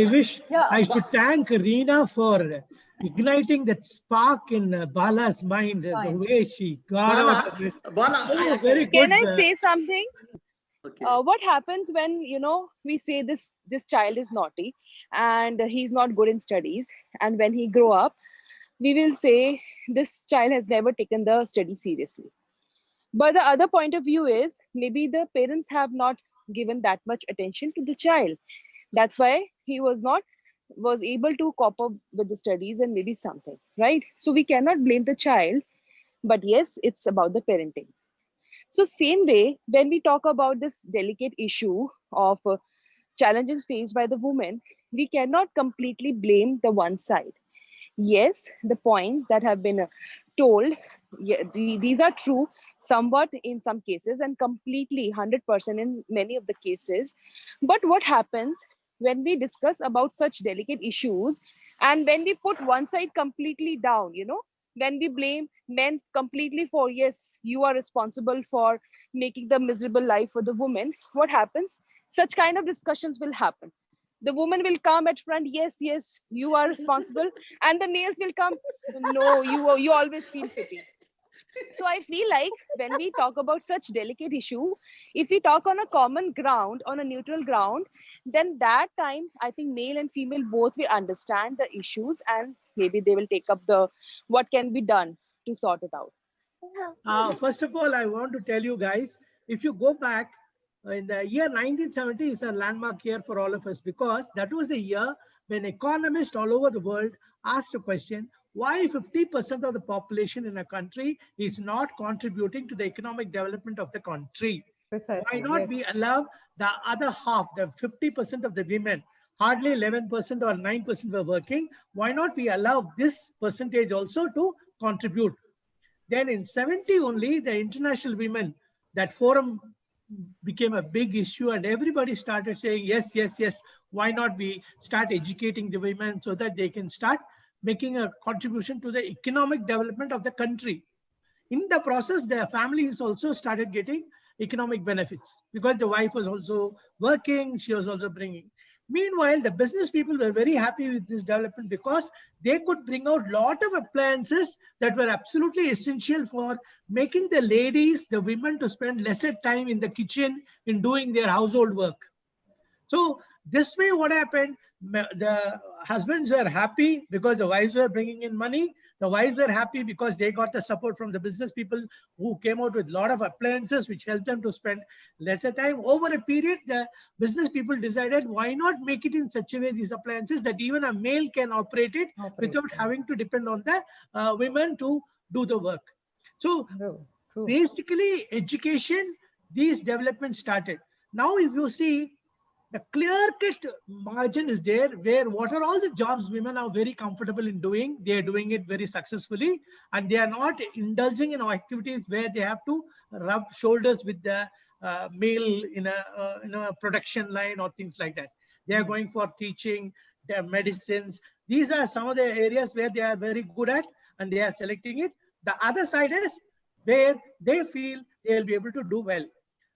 wish I should thank Reena for igniting that spark in Bala's mind, the way she got out of it. Very good. Can I say something? Okay. What happens when, you know, we say this child is naughty and he's not good in studies, and when he grow up, we will say this child has never taken the study seriously. But the other point of view is maybe the parents have not given that much attention to the child. That's why he was able to cope up with the studies and maybe something, right? So we cannot blame the child, but yes, it's about the parenting. So same way, when we talk about this delicate issue of challenges faced by the woman, we cannot completely blame the one side. Yes, the points that have been told, yeah, these are true somewhat in some cases and completely 100% in many of the cases. But what happens when we discuss about such delicate issues and when we put one side completely down, you know, when we blame men completely for, yes, you are responsible for making the miserable life for the woman, what happens? Such kind of discussions will happen. The woman will come at front, yes, you are responsible, and the males will come, no, you always feel pity. So I feel like when we talk about such delicate issue, if we talk on a common ground, on a neutral ground, then that time I think male and female both will understand the issues and maybe they will take up the what can be done to sort it out. First of all, I want to tell you guys, if you go back in the year 1970 is a landmark year for all of us, because that was the year when economists all over the world asked a question, why 50% of the population in a country is not contributing to the economic development of the country? Precisely, why not we allow the other half, the 50% of the women, hardly 11% or 9% were working, why not we allow this percentage also to contribute? Then in 70 only, the international women, that forum became a big issue and everybody started saying, yes, why not we start educating the women so that they can start making a contribution to the economic development of the country. In the process, their families also started getting economic benefits because the wife was also working, she was also bringing. Meanwhile, the business people were very happy with this development because they could bring out a lot of appliances that were absolutely essential for making the ladies, the women, to spend lesser time in the kitchen in doing their household work. So this way, what happened? The husbands were happy because the wives were bringing in money. The wives were happy because they got the support from the business people who came out with a lot of appliances which helped them to spend lesser time. Over a period, the business people decided, why not make it in such a way, these appliances, that even a male can operate it without having to depend on the women to do the work. So basically, education, these developments started. Now, if you see, the clear-cut margin is there where what are all the jobs women are very comfortable in doing, they are doing it very successfully, and they are not indulging in activities where they have to rub shoulders with the male in a production line or things like that. They are going for teaching, their medicines. These are some of the areas where they are very good at and they are selecting it. The other side is where they feel they will be able to do well.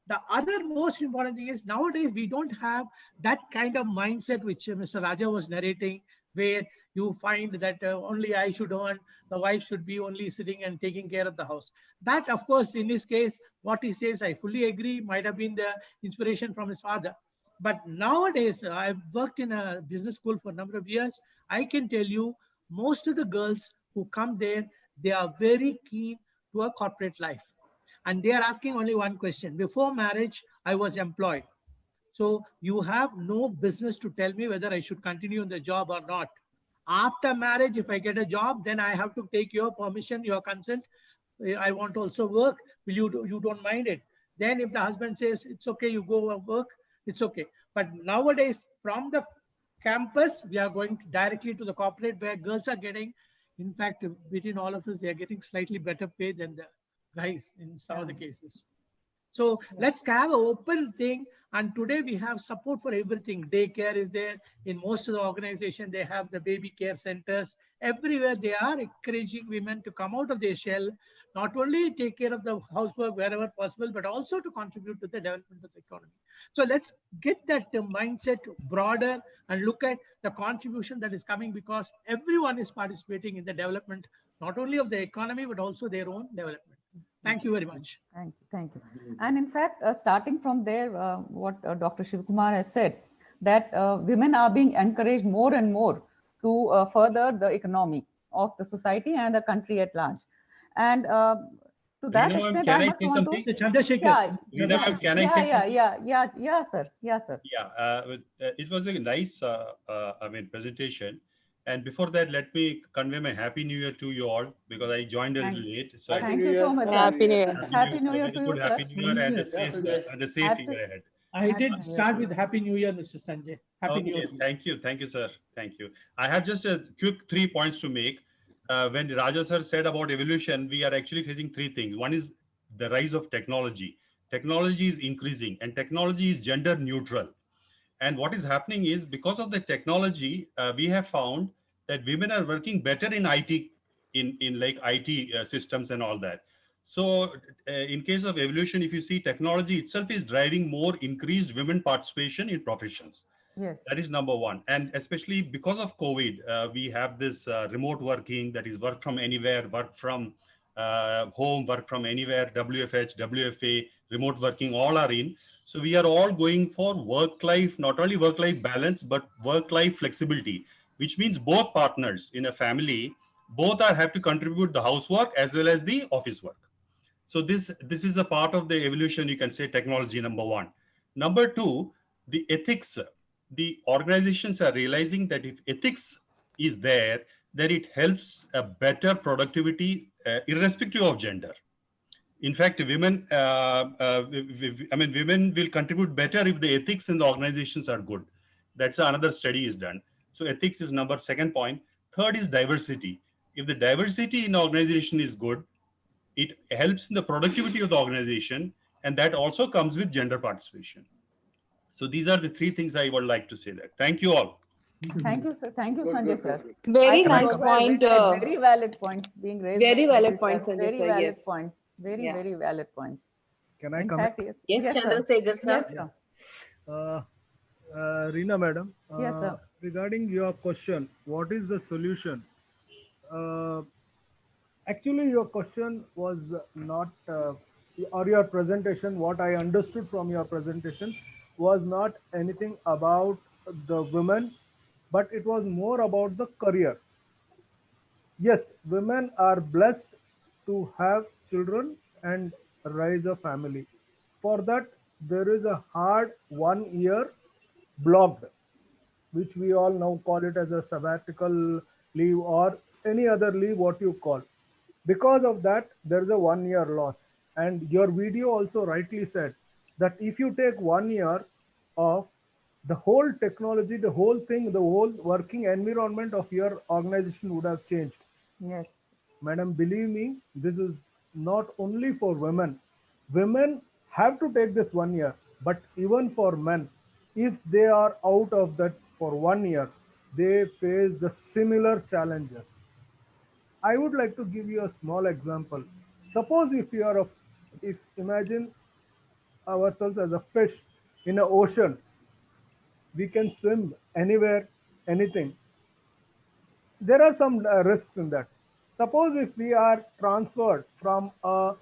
The other most important thing is nowadays we don't have that kind of mindset which Mr. Raja was narrating, where you find that only I should earn, the wife should be only sitting and taking care of the house. That, of course, in this case, what he says, I fully agree, might have been the inspiration from his father. But nowadays, I've worked in a business school for a number of years. I can tell you, most of the girls who come there, they are very keen to a corporate life. And they are asking only one question. Before marriage, I was employed. So you have no business to tell me whether I should continue in the job or not. After marriage, if I get a job, then I have to take your permission, your consent. I want to also work. Will you don't mind it? Then if the husband says, it's okay, you go work, it's okay. But nowadays, from the campus, we are going directly to the corporate where girls are getting, in fact, between all of us, they are getting slightly better pay than the guys in some of the cases. So let's have an open thing. And today we have support for everything. Daycare is there. In most of the organization, they have the baby care centers. Everywhere they are encouraging women to come out of their shell, not only take care of the housework wherever possible, but also to contribute to the development of the economy. So let's get that mindset broader and look at the contribution that is coming, because everyone is participating in the development, not only of the economy, but also their own development. Thank you very much. Thank you. Thank you. And in fact, starting from there, what Dr. Shivkumar has said, that women are being encouraged more and more to further the economy of the society and the country at large. And to that Reena, extent, can I I must say want something? to. Chandrasekhar. Reena, can I say something? Yeah, sir. Yeah, sir. Yeah, it was a nice, presentation. And before that, let me convey my Happy New Year to you all, because I joined a little late. So Thank you so much, sir. Happy New Year. Happy New Year to you, sir. Happy New Year and a safe, year ahead. I did start with Happy New Year, Mr. Sanjay. Happy New Year. Thank you, sir. Thank you. I have just a quick 3 points to make. When Raja sir said about evolution, we are actually facing 3 things. One is the rise of technology. Technology is increasing, and technology is gender neutral. And what is happening is, because of the technology, we have found that women are working better in IT, in like IT systems and all that. So in case of evolution, if you see, technology itself is driving more increased women participation in professions. Yes. That is number one. And especially because of COVID, we have this remote working, that is work from anywhere, work from home, work from anywhere, WFH, WFA, remote working, all are in. So we are all going for work-life, not only work-life balance, but work-life flexibility, which means both partners in a family, both have to contribute the housework as well as the office work. So this is a part of the evolution, you can say, technology, number one. Number two, the ethics. The organizations are realizing that if ethics is there, then it helps a better productivity, irrespective of gender. In fact, women, women will contribute better if the ethics in the organizations are good. That's another study is done. So ethics is second point. Third is diversity. If the diversity in organization is good, it helps in the productivity of the organization, and that also comes with gender participation. So these are the 3 things I would like to say that. Thank you all. Thank you, sir. Thank you, Sanjay, sir. Very I nice think point. very valid points being raised. Very by valid Sanjay, points, sir. Sanjay, Very sir. valid Yes. points. Very, Yeah. very valid points. Can I In come? fact, yes. Yes, Yes, sir. Chandrasekhar sir. Yes, sir. Reena madam, Yes, sir. regarding your question, what is the solution? Actually, your question was not, or your presentation, what I understood from your presentation was not anything about the women, but it was more about the career. Yes, women are blessed to have children and raise a family. For that, there is a hard 1 year blocked, which we all now call it as a sabbatical leave or any other leave, what you call. Because of that, there is a 1 year loss. And your video also rightly said that if you take 1 year off, the whole technology, the whole thing, the whole working environment of your organization would have changed. Yes. Madam, believe me, this is not only for women. Women have to take this 1 year, but even for men, if they are out of that for 1 year, they face the similar challenges. I would like to give you a small example. Suppose if imagine ourselves as a fish in an ocean, we can swim anywhere, anything. There are some risks in that. Suppose if we are transferred from a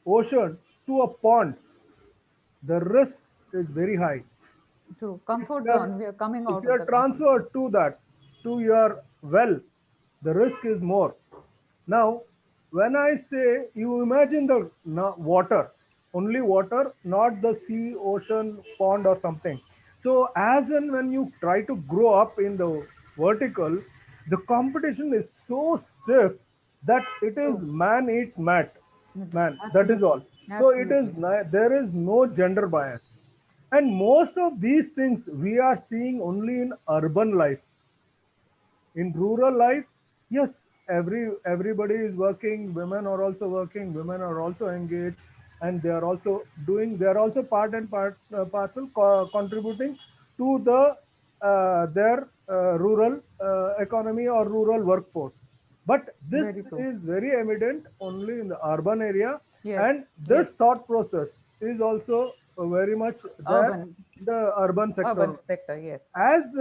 ocean to a pond, the risk is very high. True. Comfort zone. We are coming out. If you are transferred to that, to your well, the risk is more. Now, when I say, you imagine the water, only water, not the sea, ocean, pond or something. So as and when you try to grow up in the vertical, the competition is so stiff that it is man eat man. That is all. So it is, there is no gender bias. And most of these things we are seeing only in urban life. In rural life, yes, everybody is working, women are also working, women are also engaged. and they are also part and parcel contributing to their rural economy or rural workforce. But this Very true. is very evident only in the urban area, Yes. and this thought process is also very much there Urban. in the urban sector. Urban sector, yes. As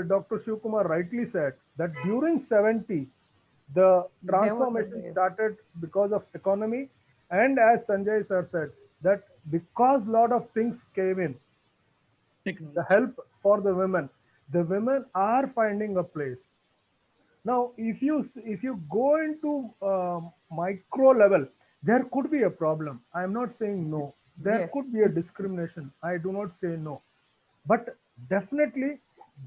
Dr. Shivkumar rightly said, that during 70, the transformation started because of economy, and as Sanjay sir said, that because lot of things came in, the help for the women are finding a place. Now, if you go into micro level, there could be a problem. I am not saying no. There could be a discrimination. I do not say no. But definitely,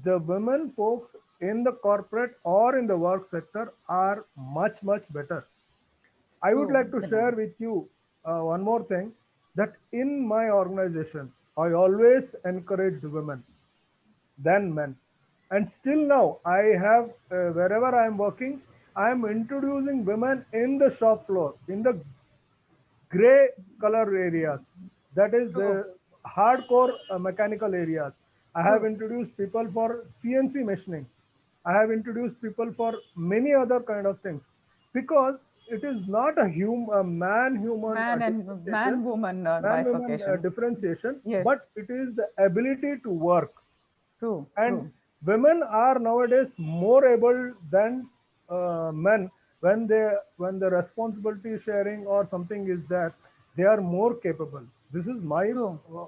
the women folks in the corporate or in the work sector are much, much better. I would like to share with you one more thing, that in my organization, I always encourage women than men. And still now, I have, wherever I am working, I am introducing women in the shop floor, in the gray color areas, that is the hardcore mechanical areas. I have introduced people for CNC machining. I have introduced people for many other kind of things, because it is not a man woman bifurcation, differentiation, but it is the ability to work. True. And women are nowadays more able than men. When the responsibility sharing or something is there, they are more capable. This is my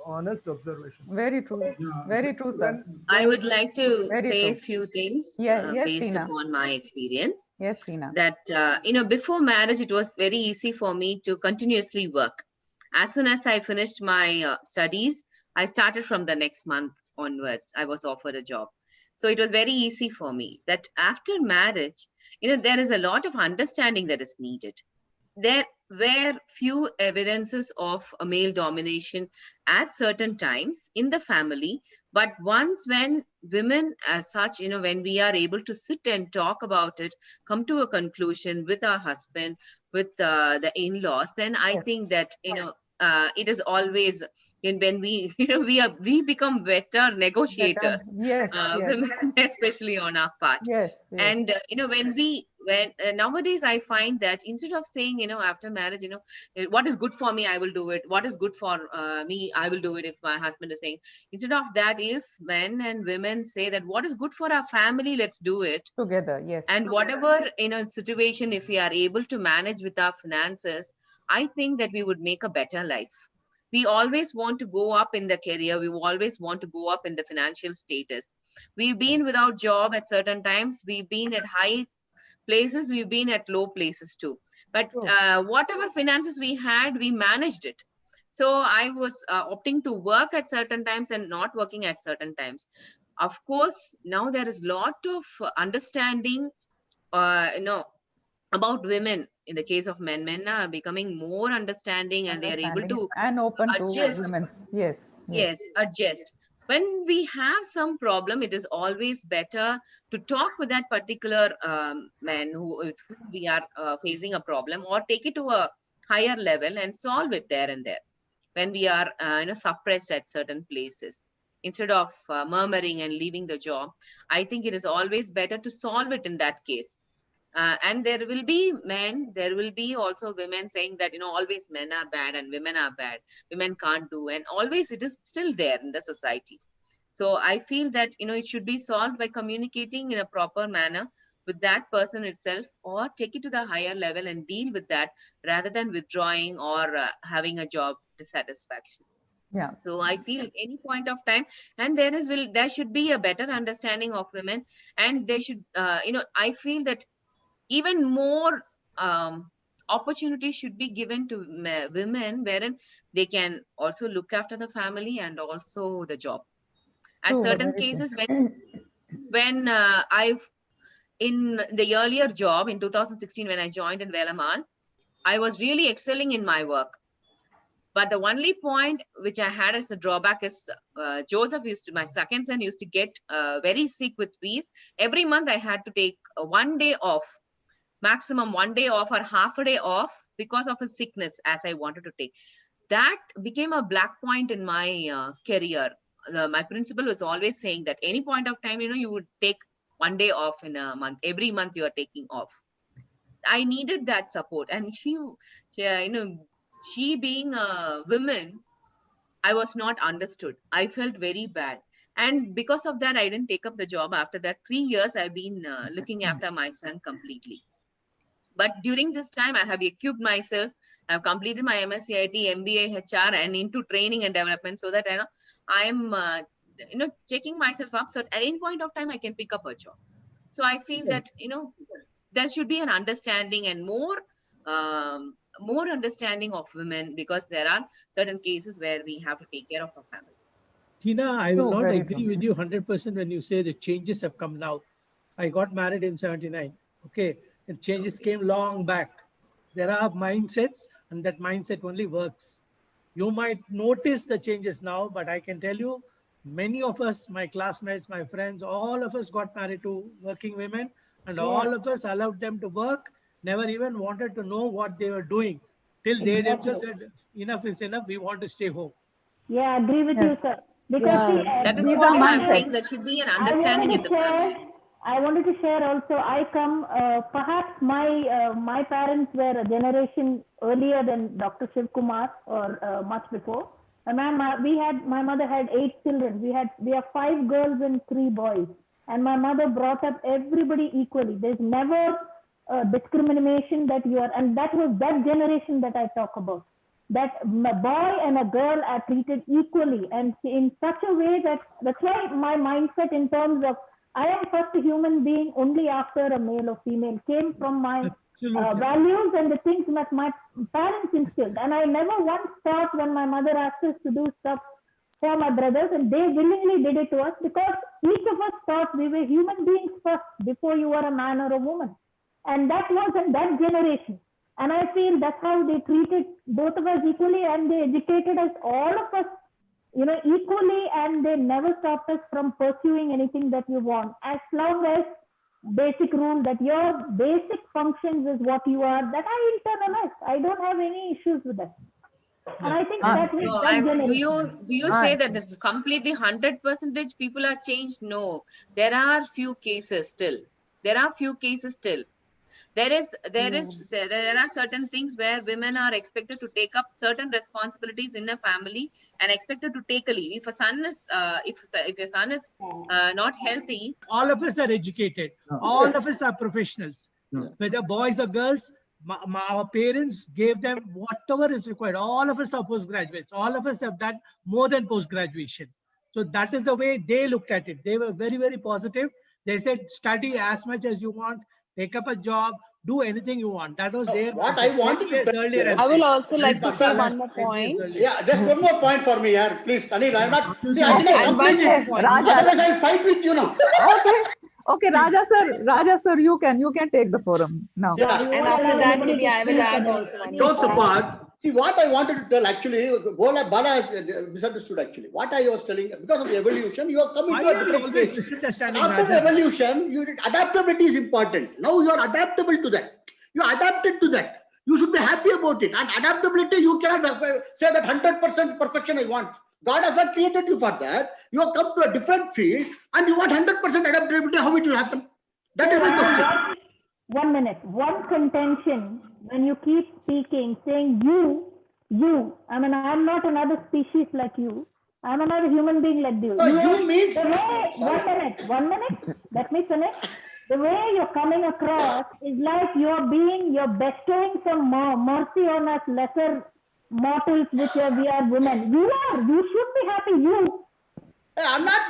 honest observation. Very true. Very true, sir. I would like to say a true. few things Yes, based Reena. upon my experience. Yes, Reena. That, before marriage, it was very easy for me to continuously work. As soon as I finished my studies, I started from the next month onwards. I was offered a job. So it was very easy for me. That after marriage, there is a lot of understanding that is needed. There were few evidences of a male domination at certain times in the family, but once when women as such, when we are able to sit and talk about it, come to a conclusion with our husband, with the in-laws, then I think that it is always when we we become better negotiators. Yes, women, especially on our part. Yes. And when nowadays I find that instead of saying after marriage, what is good for me, I will do it. What is good for me, I will do it. If my husband is saying, instead of that, if men and women say that what is good for our family, let's do it together. Yes. And whatever situation, if we are able to manage with our finances, I think that we would make a better life. We always want to go up in the career. We always want to go up in the financial status. We've been without job at certain times. We've been at high places. We've been at low places too. But whatever finances we had, we managed it. So I was opting to work at certain times and not working at certain times. Of course, now there is a lot of understanding, about women. In the case of men are becoming more understanding, and they are able to and open adjust. To women's. Yes, adjust. When we have some problem, it is always better to talk with that particular man with whom we are facing a problem, or take it to a higher level and solve it there and there. When we are suppressed at certain places, instead of murmuring and leaving the job, I think it is always better to solve it in that case. And there will be men, there will be also women saying that, always men are bad and women are bad. Women can't do, and always it is still there in the society. So I feel that, it should be solved by communicating in a proper manner with that person itself, or take it to the higher level and deal with that, rather than withdrawing or having a job dissatisfaction. Yeah. So I feel any point of time, and there should be a better understanding of women, and they should, I feel that even more opportunities should be given to women, wherein they can also look after the family and also the job. At certain cases, when I've in the earlier job in 2016, when I joined in Velamal, I was really excelling in my work. But the only point which I had as a drawback is Joseph my second son used to get very sick with wheeze. Every month I had to take 1 day off, maximum 1 day off or half a day off, because of his sickness, as I wanted to take. that became a black point in my career. My principal was always saying that any point of time, you would take one day off in a month. Every month you are taking off. I needed that support, and she being a woman, I was not understood. I felt very bad. And because of that, I didn't take up the job. After that, 3 years, I've been looking after my son completely. But during this time, I have equipped myself. I've completed my MSCIT, MBA, HR, and into training and development, so that I'm checking myself up. So at any point of time, I can pick up a job. So I feel that there should be an understanding and more understanding of women, because there are certain cases where we have to take care of our family. Tina, I will not agree with you 100% when you say the changes have come now. I got married in 79. Okay. The changes came long back. There are mindsets, and that mindset only works. You might notice the changes now, but I can tell you, many of us, my classmates, my friends, all of us got married to working women, and all of us allowed them to work, never even wanted to know what they were doing, till they themselves said, enough is enough, we want to stay home. Yeah, I agree with you, sir. Because that is what I'm saying. There should be an understanding in the family. I wanted to share also. I come, perhaps my parents were a generation earlier than Dr. Shiv Kumar, or much before. My mother had 8 children. We have 5 girls and 3 boys, and my mother brought up everybody equally. There's never discrimination that you are, and that was that generation that I talk about. That a boy and a girl are treated equally, and in such a way that's why my mindset in terms of I am first a human being only after a male or female came from my values and the things that my parents instilled. And I never once thought, when my mother asked us to do stuff for my brothers, and they willingly did it to us, because each of us thought we were human beings first before you were a man or a woman. And that was in that generation. And I feel that's how they treated both of us equally, and they educated us, all of us, equally, and they never stopped us from pursuing anything that you want, as long as basic rule that your basic functions is what you are, that I internalize. I don't have any issues with that. And I think that do you say that the completely 100% people are changed? No, there are few cases still. There are certain things where women are expected to take up certain responsibilities in a family and expected to take a leave. If a son is, if your son is not healthy, all of us are educated. All of us are professionals. Whether boys or girls, our parents gave them whatever is required. All of us are postgraduates. All of us have done more than post-graduation. So that is the way they looked at it. They were very, very positive. They said, study as much as you want, take up a job, do anything you want. That was their what I wanted to tell you. I will also like to say one more point. Yeah, just one more point for me here, please. Anil, I'm not. See, I didn't complete it. Otherwise, I'll fight with you now. Okay, Raja sir, you can take the forum now. Yeah. And after that, maybe I will add also one. Jokes apart. See, what I wanted to tell actually, Bala has misunderstood actually. What I was telling, because of the evolution, you are coming to a different stage. After the evolution, adaptability is important. Now you are adaptable to that. You are adapted to that. You should be happy about it. And adaptability, you cannot say that 100% perfection I want. God has not created you for that. You have come to a different field and you want 100% adaptability. How it will happen? That is my question. 1 minute. One contention, when you keep speaking, saying you, I mean, I'm not another species like you. I'm another human being like you. You means... 1 minute. Let me finish. The way you're coming across is like you're bestowing some mercy on us lesser mortals, which we are women. You should be happy. I'm not.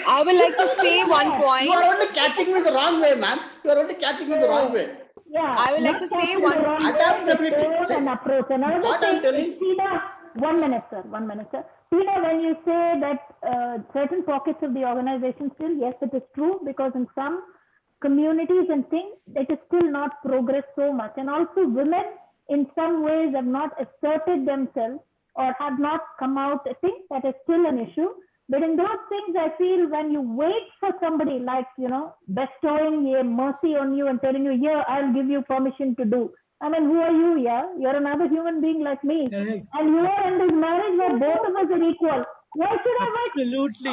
I would like to say one point. You are only catching me the wrong way, man. You are only catching me the wrong way. Yeah. I would like to say one adaptability and approach. Another thing, Tina, 1 minute, sir. 1 minute, sir. Tina, when you say that certain pockets of the organization still, yes, it is true, because in some communities and things, it is still not progressed so much. And also women in some ways have not asserted themselves or have not come out. I think that is still an issue. But in those things, I feel when you wait for somebody like, bestowing a mercy on you and telling you, here, I'll give you permission to do. I mean, who are you? Yeah, you're another human being like me. Correct. And you are in this marriage where both of us are equal. Why should I wait? Absolutely.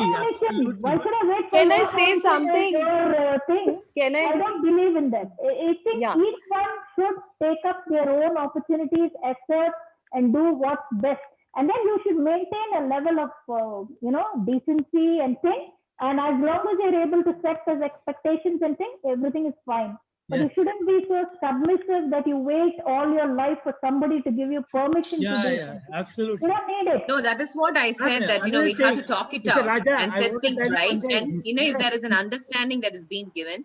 Why should I wait for Can I your say permission and something? your thing? Can I don't believe in that. I think Yeah. each one should take up their own opportunities, efforts, and do what's best. And then you should maintain a level of, decency and thing. And as long as you're able to set those expectations and things, everything is fine. But Yes. you shouldn't be so submissive that you wait all your life for somebody to give you permission to do something. Absolutely. You don't need it. No, that is what I said, that, we have to talk it Mr. out Raja, and I set want to things tell you right. one thing. And, if there is an understanding that is being given,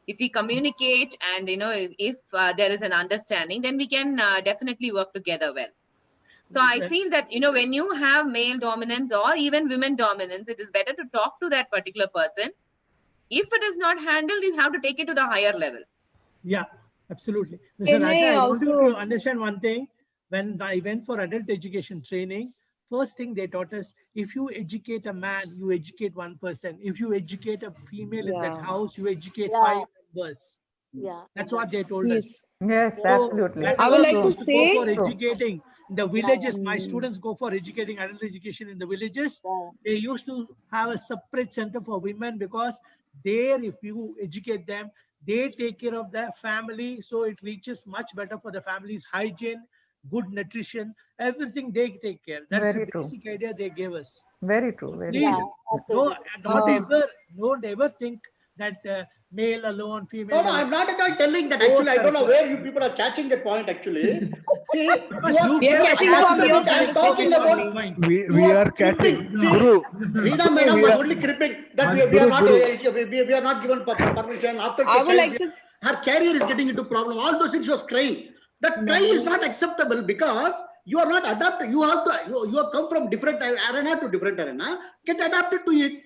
if we communicate and, if there is an understanding, then we can definitely work together well. So I feel that, when you have male dominance or even women dominance, it is better to talk to that particular person. If it is not handled, you have to take it to the higher level. Yeah, absolutely. Mr. Can Raja, I I want you also- to understand one thing. When I went for adult education training, first thing they taught us, if you educate a man, you educate one person. If you educate a female in that Yeah. house, you educate Yeah. 5 members. Yeah. That's what they told us. Yes, So absolutely. whenever I would like we to used go say- for educating in the villages, my Mm. students go for educating adult education in the villages. Yeah. They used to have a separate center for women, because there, if you educate them, they take care of their family. So it reaches much better for the family's hygiene, good nutrition, everything they take care. That's Very the true. basic idea they gave us. Very true. Very Please, true. don't ever think that male alone, female No, alone. I'm not at all telling that. Actually, I don't know where you people are catching the point. Actually, see, We are catching from your I'm talking about. We are catching. See, Guru. Reena madam was only cripping that we are not we are not given permission after I would like to her career is getting into problem. All those things she was crying. That cry is not acceptable, because you are not adapted. You have to you have come from different arena to different arena. Get adapted to it.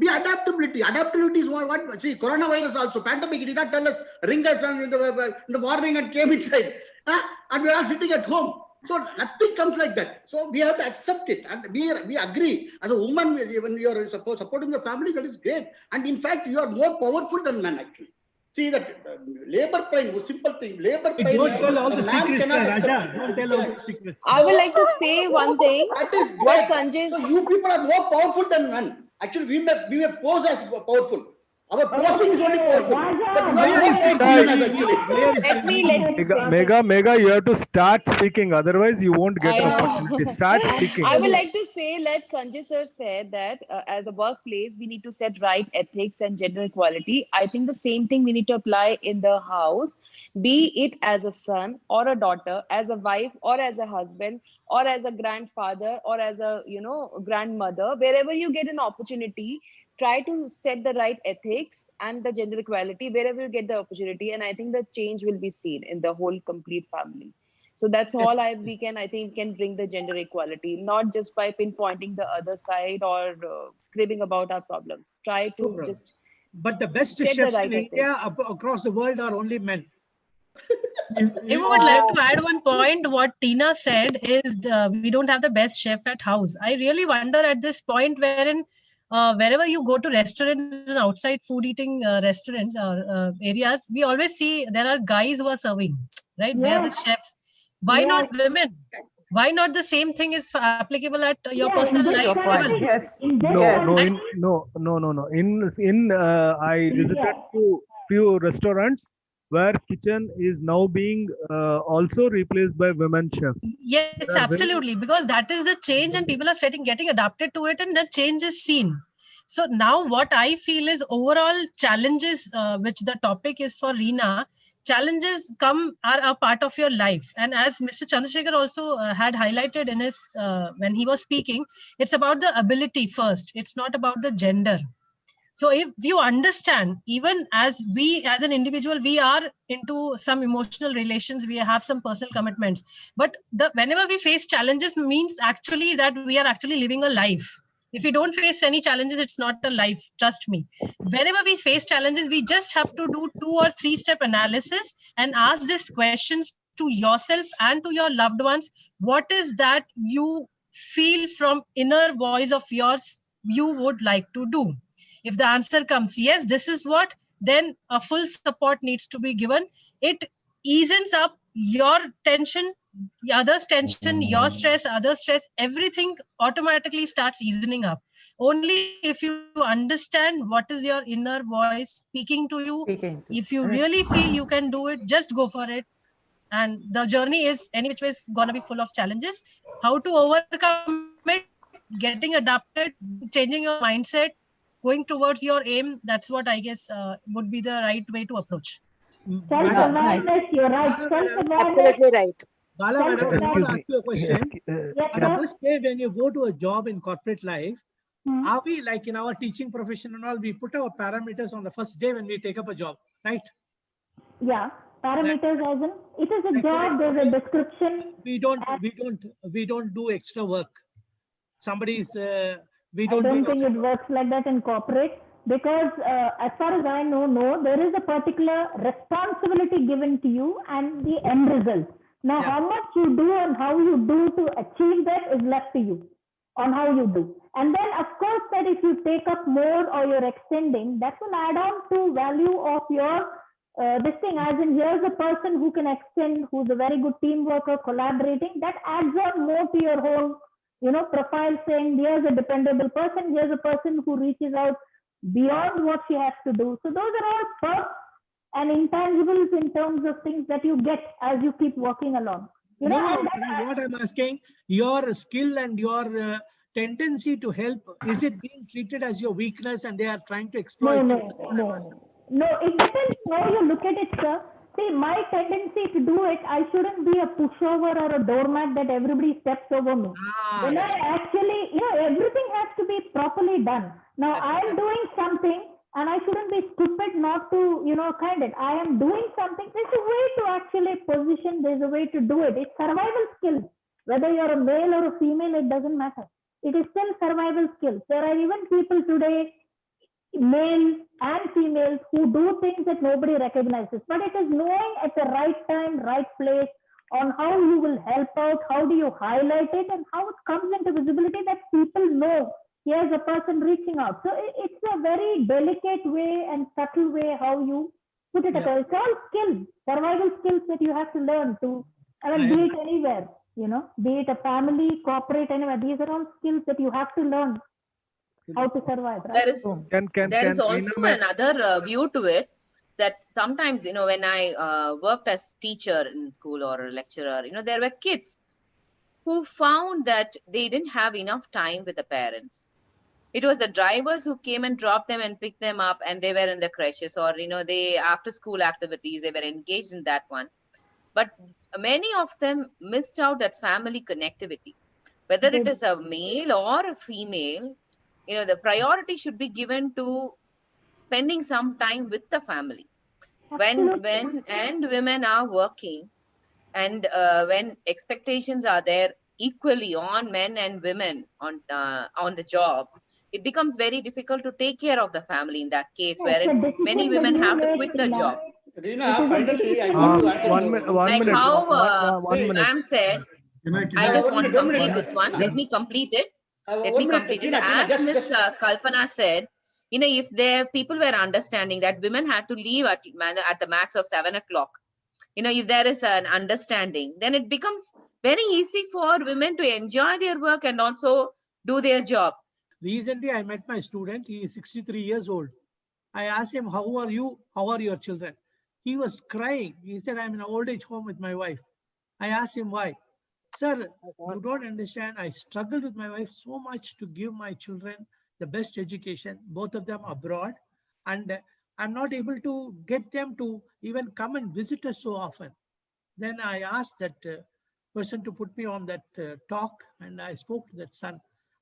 Be adaptability. Adaptability is what see, coronavirus also, pandemic, it did not tell us, ring us in the morning and came inside. And we are all sitting at home. So nothing comes like that. So we have to accept it. And we agree. As a woman, when you are supporting the family, that is great. And in fact, you are more powerful than men actually. See that labor pain, simple thing. Labor pain. Don't tell all the secrets, cannot Raja. accept. Don't tell all the secrets. I would like to say one thing. That is What great. Sanjay- So you people are more powerful than men. Actually, we may pose as powerful. Our posing is only powerful. But you are more powerful actually. Mega, you have to start speaking. Otherwise, you won't get I know. opportunity. Start speaking. I would like to say, let Sanjay sir said that as a workplace, we need to set right ethics and gender equality. I think the same thing we need to apply in the house, be it as a son or a daughter, as a wife or as a husband, or as a grandfather or as a grandmother. Wherever you get an opportunity, try to set the right ethics and the gender equality wherever you get the opportunity, and I think the change will be seen in the whole complete family. So that's all I think can bring the gender equality, not just by pinpointing the other side or cribbing about our problems. Try to just But the best set the chefs right in India ethics. across the world are only men. I would like to add one point. What Tina said is we don't have the best chef at house. I really wonder at this point wherein wherever you go to restaurants and outside food eating restaurants or areas, we always see there are guys who are serving, right? They are the Yes. chefs. Why Yes. not women? Why not the same thing is applicable at your Yeah, personal in this life country, level? Yes. in this No, country, no. I visited few restaurants where kitchen is now being also replaced by women chefs. Yes, There are very- absolutely. Because that is the change, and people are getting adapted to it, and the change is seen. So now, what I feel is overall challenges, which the topic is for Reena. Challenges are a part of your life, and as Mr. Chandrasekhar also had highlighted in his when he was speaking, it's about the ability first. It's not about the gender. So if you understand, even as an individual, we are into some emotional relations, we have some personal commitments, but whenever we face challenges means actually that we are actually living a life. If we don't face any challenges, it's not a life, trust me. Whenever we face challenges, we just have to do 2 or 3 step analysis and ask these questions to yourself and to your loved ones. What is that you feel from inner voice of yours you would like to do? If the answer comes, yes, this is what, then a full support needs to be given. It eases up your tension, the other's tension, your stress, other's stress, everything automatically starts easing up. Only if you understand what is your inner voice speaking to you, if you really feel you can do it, just go for it. And the journey is any which way is going to be full of challenges. How to overcome it, getting adapted, changing your mindset, going towards your aim, that's what I guess would be the right way to approach. Self-awareness, you're right. Self-awareness. Absolutely right. Bala, madam, I want to ask you a question. Yes, On the sir. first day when you go to a job in corporate life, are we like in our teaching profession and all, we put our parameters on the first day when we take up a job, right? Yeah, parameters as in, it is a job, there's a description. We don't do extra work. Somebody's, we don't I don't think it works like that in corporate, because as far as I know, no, there is a particular responsibility given to you and the end result. Now, how much you do and how you do to achieve that is left to you on how you do. And then, of course, that if you take up more or you're extending, that will add on to value of your this thing, as in here's a person who can extend, who's a very good team worker, collaborating, that adds on more to your whole, profile, saying here's a dependable person, here's a person who reaches out beyond what she has to do. So those are all perks and intangibles in terms of things that you get as you keep working along. What I'm asking, your skill and your tendency to help, is it being treated as your weakness and they are trying to exploit? No, it depends how you look at it, sir. See, my tendency to do it, I shouldn't be a pushover or a doormat that everybody steps over me. When I actually, everything has to be properly done. Now, I'm doing something and I shouldn't be stupid not to, kind it. I am doing something. There's a way to actually position, there's a way to do it. It's survival skills. Whether you're a male or a female, it doesn't matter. It is still survival skills. There are even people today, males and females, who do things that nobody recognizes, but it is knowing at the right time, right place, on how you will help out, how do you highlight it, and how it comes into visibility that people know here's a person reaching out. So it's a very delicate way and subtle way how you put it across. It's all skills, survival skills that you have to learn to, be it anywhere, be it a family, corporate, anywhere. These are all skills that you have to learn how to survive. Right? There is also another view to it, that sometimes, when I worked as teacher in school or a lecturer, there were kids who found that they didn't have enough time with the parents. It was the drivers who came and dropped them and picked them up, and they were in the creches or, they after school activities, they were engaged in that one. But many of them missed out that family connectivity. Whether it is a male or a female, the priority should be given to spending some time with the family. When women are working, and when expectations are there equally on men and women on the job, it becomes very difficult to take care of the family in that case, wherein many women have to quit the job. Reena, finally, I want to answer one minute. How One minute. Ram said, I just want to complete this one. Let me complete it. Let me complete it. As Ms. Kalpana said, if there people were understanding that women had to leave at the max of 7 o'clock, if there is an understanding, then it becomes very easy for women to enjoy their work and also do their job. Recently, I met my student. He is 63 years old. I asked him, how are you? How are your children? He was crying. He said, I'm in an old age home with my wife. I asked him why. Sir, you don't understand. I struggled with my wife so much to give my children the best education, both of them abroad. And I'm not able to get them to even come and visit us so often. Then I asked that person to put me on that talk, and I spoke to that son.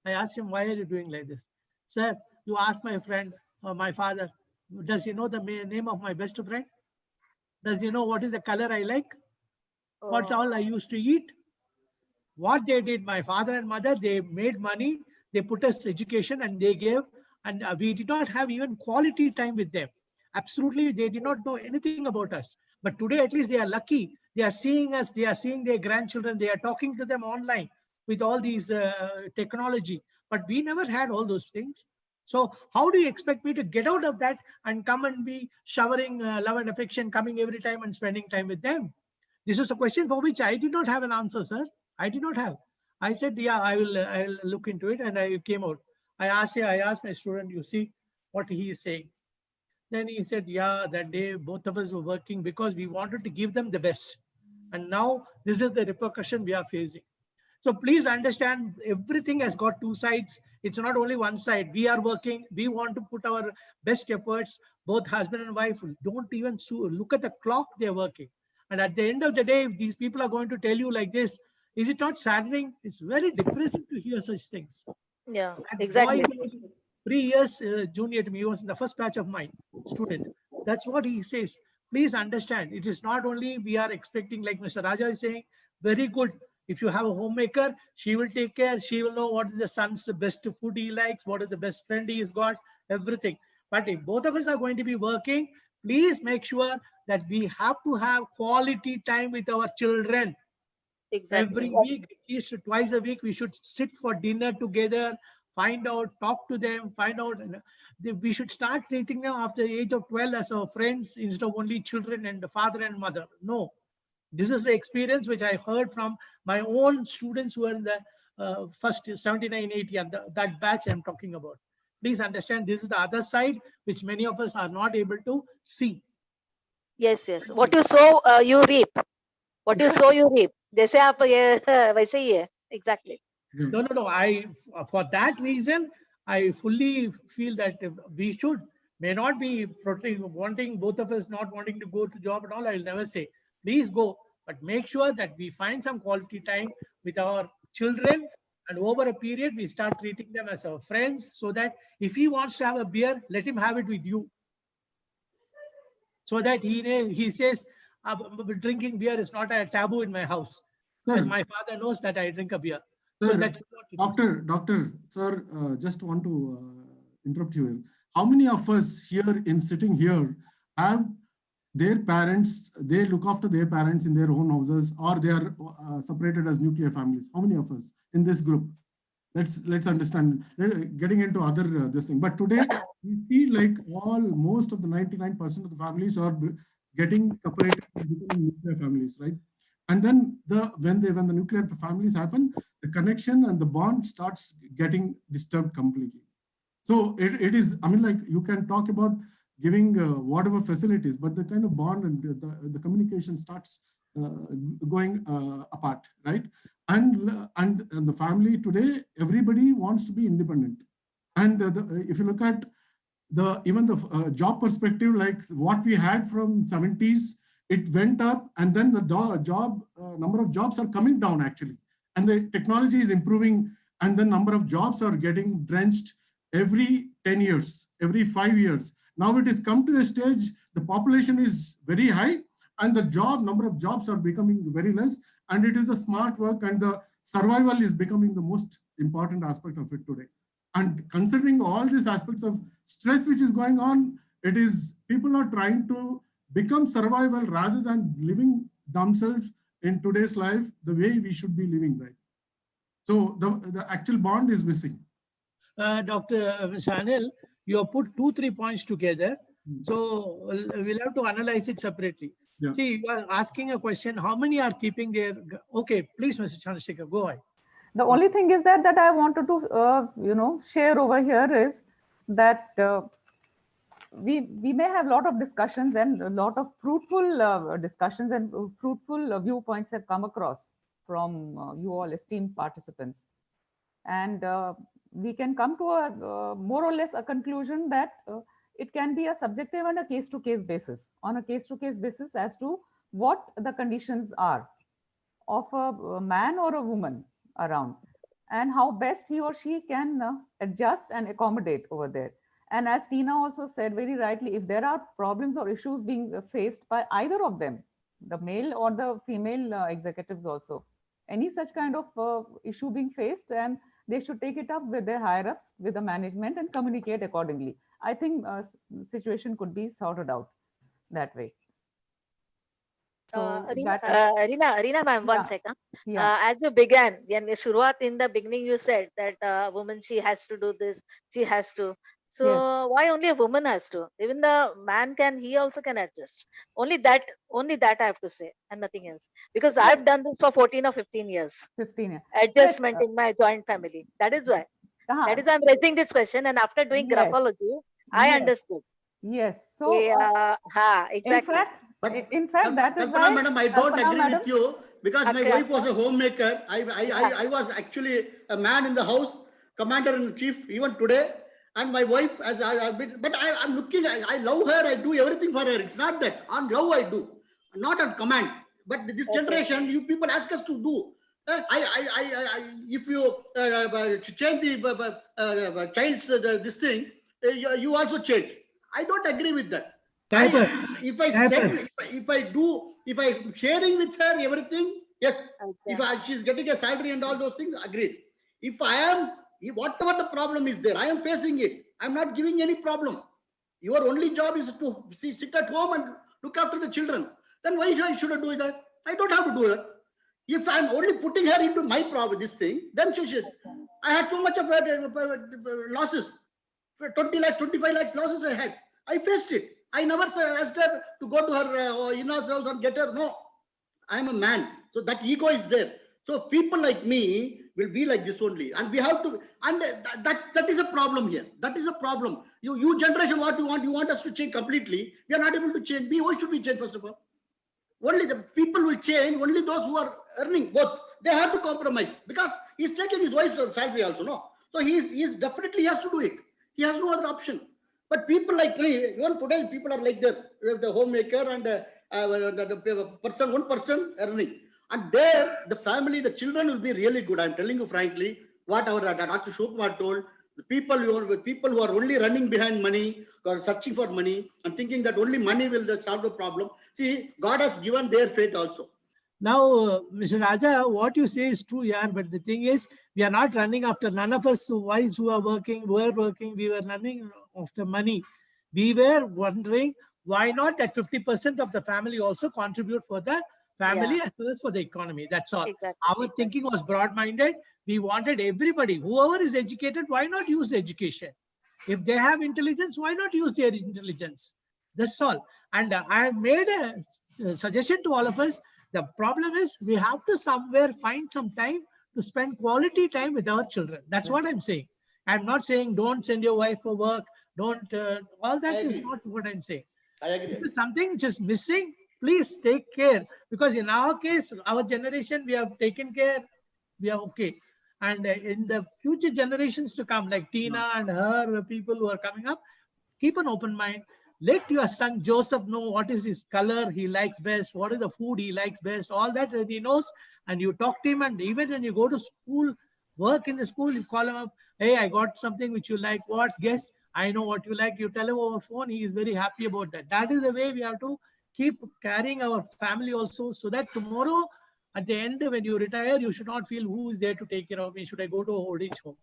I asked him, why are you doing like this? Sir, you ask my friend, my father, does he know the name of my best friend? Does he know what is the color I like? What all I used to eat? What they did, my father and mother, they made money, they put us education, and they gave, and we did not have even quality time with them. Absolutely, they did not know anything about us. But today, at least they are lucky. They are seeing us, they are seeing their grandchildren, they are talking to them online with all these technology. But we never had all those things. So how do you expect me to get out of that and come and be showering love and affection, coming every time and spending time with them? This was a question for which I did not have an answer, sir. I did not have. I said, yeah, I will look into it, and I came out. I asked my student, you see what he is saying. Then he said, yeah, that day both of us were working because we wanted to give them the best. And now this is the repercussion we are facing. So please understand, everything has got two sides. It's not only one side. We are working. We want to put our best efforts, both husband and wife. Don't even look at the clock they're working. And at the end of the day, if these people are going to tell you like this, is it not saddening? It's very depressing to hear such things. Yeah, And exactly. boy, he was 3 years junior to me. He was in the first batch of mine, student. That's what he says. Please understand, it is not only we are expecting, like Mr. Raja is saying, very good. If you have a homemaker, she will take care. She will know what is the son's best food he likes, what is the best friend he's got, everything. But if both of us are going to be working, please make sure that we have to have quality time with our children. Exactly. Every week, at least twice a week, we should sit for dinner together, find out, talk to them, find out. We should start treating them after the age of 12 as our friends instead of only children and the father and mother. No, this is the experience which I heard from my own students who are in the first 79, 80, and that batch I'm talking about. Please understand, this is the other side which many of us are not able to see. Yes, yes. What you sow, you reap. What you sow, you reap. जैसे आप ये वैसे ही है. Exactly. No. I, for that reason, I fully feel that we should, may not be wanting, both of us not wanting to go to job and all. I'll never say, please go, but make sure that we find some quality time with our children, and over a period we start treating them as our friends, so that if he wants to have a beer, let him have it with you, so that he says, drinking beer is not a taboo in my house. And my father knows that I drink a beer. Sir, So that's what it is. Doctor, sir, just want to interrupt you here. How many of us here sitting here have their parents, they look after their parents in their own houses, or they are separated as nuclear families? How many of us in this group? Let's understand, getting into other this thing. But today we feel like most of the 99% of the families are getting separated and becoming nuclear families, right? And then when the nuclear families happen, the connection and the bond starts getting disturbed completely. So it is, I mean, like, you can talk about giving whatever facilities, but the kind of bond and the communication starts going apart, right? And the family today, everybody wants to be independent. And if you look at even the job perspective, like what we had from 70s, it went up, and then the number of jobs are coming down actually, and the technology is improving, and the number of jobs are getting drenched every 10 years, every 5 years. Now it has come to a stage, the population is very high, and the number of jobs are becoming very less, and it is the smart work and the survival is becoming the most important aspect of it today. And considering all these aspects of stress which is going on, it is people are trying to become survival rather than living themselves in today's life the way we should be living, right? So the actual bond is missing. Dr. Anil, you have put 2-3 points together. So we'll have to analyze it separately. Yeah. See, you are asking a question, how many are keeping their... Okay, please, Mr. Chandrasekhar, go ahead. The only thing is that I wanted to, share over here is that we may have a lot of discussions, and a lot of fruitful discussions and fruitful viewpoints have come across from you all esteemed participants. And we can come to a more or less a conclusion that it can be a subjective and a case-to-case basis, on a case-to-case basis as to what the conditions are of a man or a woman around, and how best he or she can adjust and accommodate over there. And as Tina also said very rightly, if there are problems or issues being faced by either of them, the male or the female executives also, any such kind of issue being faced, and they should take it up with their higher ups, with the management, and communicate accordingly. I think situation could be sorted out that way. So Reena ma'am, one second. Yeah. As you began, in the beginning, you said that woman, she has to do this, she has to. So why only a woman has to? Even the man can, he also can adjust. Only that I have to say, and nothing else. Because I've done this for 14 or 15 years. 15 years. Adjustment in my joint family. That is why. That is why I'm raising this question. And after doing graphology, I understood. Yes. So exactly. In fact, that is why, madam, I don't agree with you, because my wife was a homemaker. I was actually a man in the house, commander in chief, even today. And my wife, I'm looking, I love her, I do everything for her. It's not that. On love I do, not on command. But this generation, you people ask us to do. If you change the child's this thing, you also change. I don't agree with that. If I'm sharing with her everything, yes. If she's getting a salary and all those things, agreed. If I am, whatever the problem is there, I am facing it. I'm not giving any problem. Your only job is to sit at home and look after the children. Then why should I do that? I don't have to do that. If I'm only putting her into my problem, this thing, then she should. I had so much of losses. 20 lakhs, 25 lakhs losses I had. I faced it. I never asked her to go to her in-laws house and get her. No, I am a man. So that ego is there. So people like me will be like this only. And we have to, and that is a problem here. That is a problem. You generation, what you want us to change completely. We are not able to change. Why should we change first of all? Only the people will change, only those who are earning both. They have to compromise because he's taking his wife's salary also, no? So he's definitely has to do it. He has no other option. But people like me, even today, people are like that. The homemaker and the person, one person earning. And there, the family, the children will be really good. I'm telling you frankly, what our Dr. Shukmar told, the people who are only running behind money, or searching for money, and thinking that only money will solve the problem. See, God has given their fate also. Now, Mr. Raja, what you say is true, yeah, but the thing is, we are not running after, none of us wives who are working, we were running after money. We were wondering, why not that 50% of the family also contribute for the family as well as for the economy. That's all. Exactly. Our thinking was broad-minded. We wanted everybody, whoever is educated, why not use education? If they have intelligence, why not use their intelligence? That's all. And I made a suggestion to all of us. The problem is we have to somewhere find some time to spend quality time with our children. That's what I'm saying. I'm not saying don't send your wife for work. Don't, all that is not what I'm saying. I agree. If there's something which is missing, please take care. Because in our case, our generation, we have taken care. We are okay. And in the future generations to come, like Tina and her people who are coming up, keep an open mind. Let your son Joseph know what is his color he likes best, what is the food he likes best, all that he knows. And you talk to him, and even when you go to school, work in the school, you call him up, hey, I got something which you like, what? Guess, I know what you like. You tell him over phone, he is very happy about that. That is the way we have to keep carrying our family also, so that tomorrow, at the end, when you retire, you should not feel who is there to take care of me. Should I go to a old age home?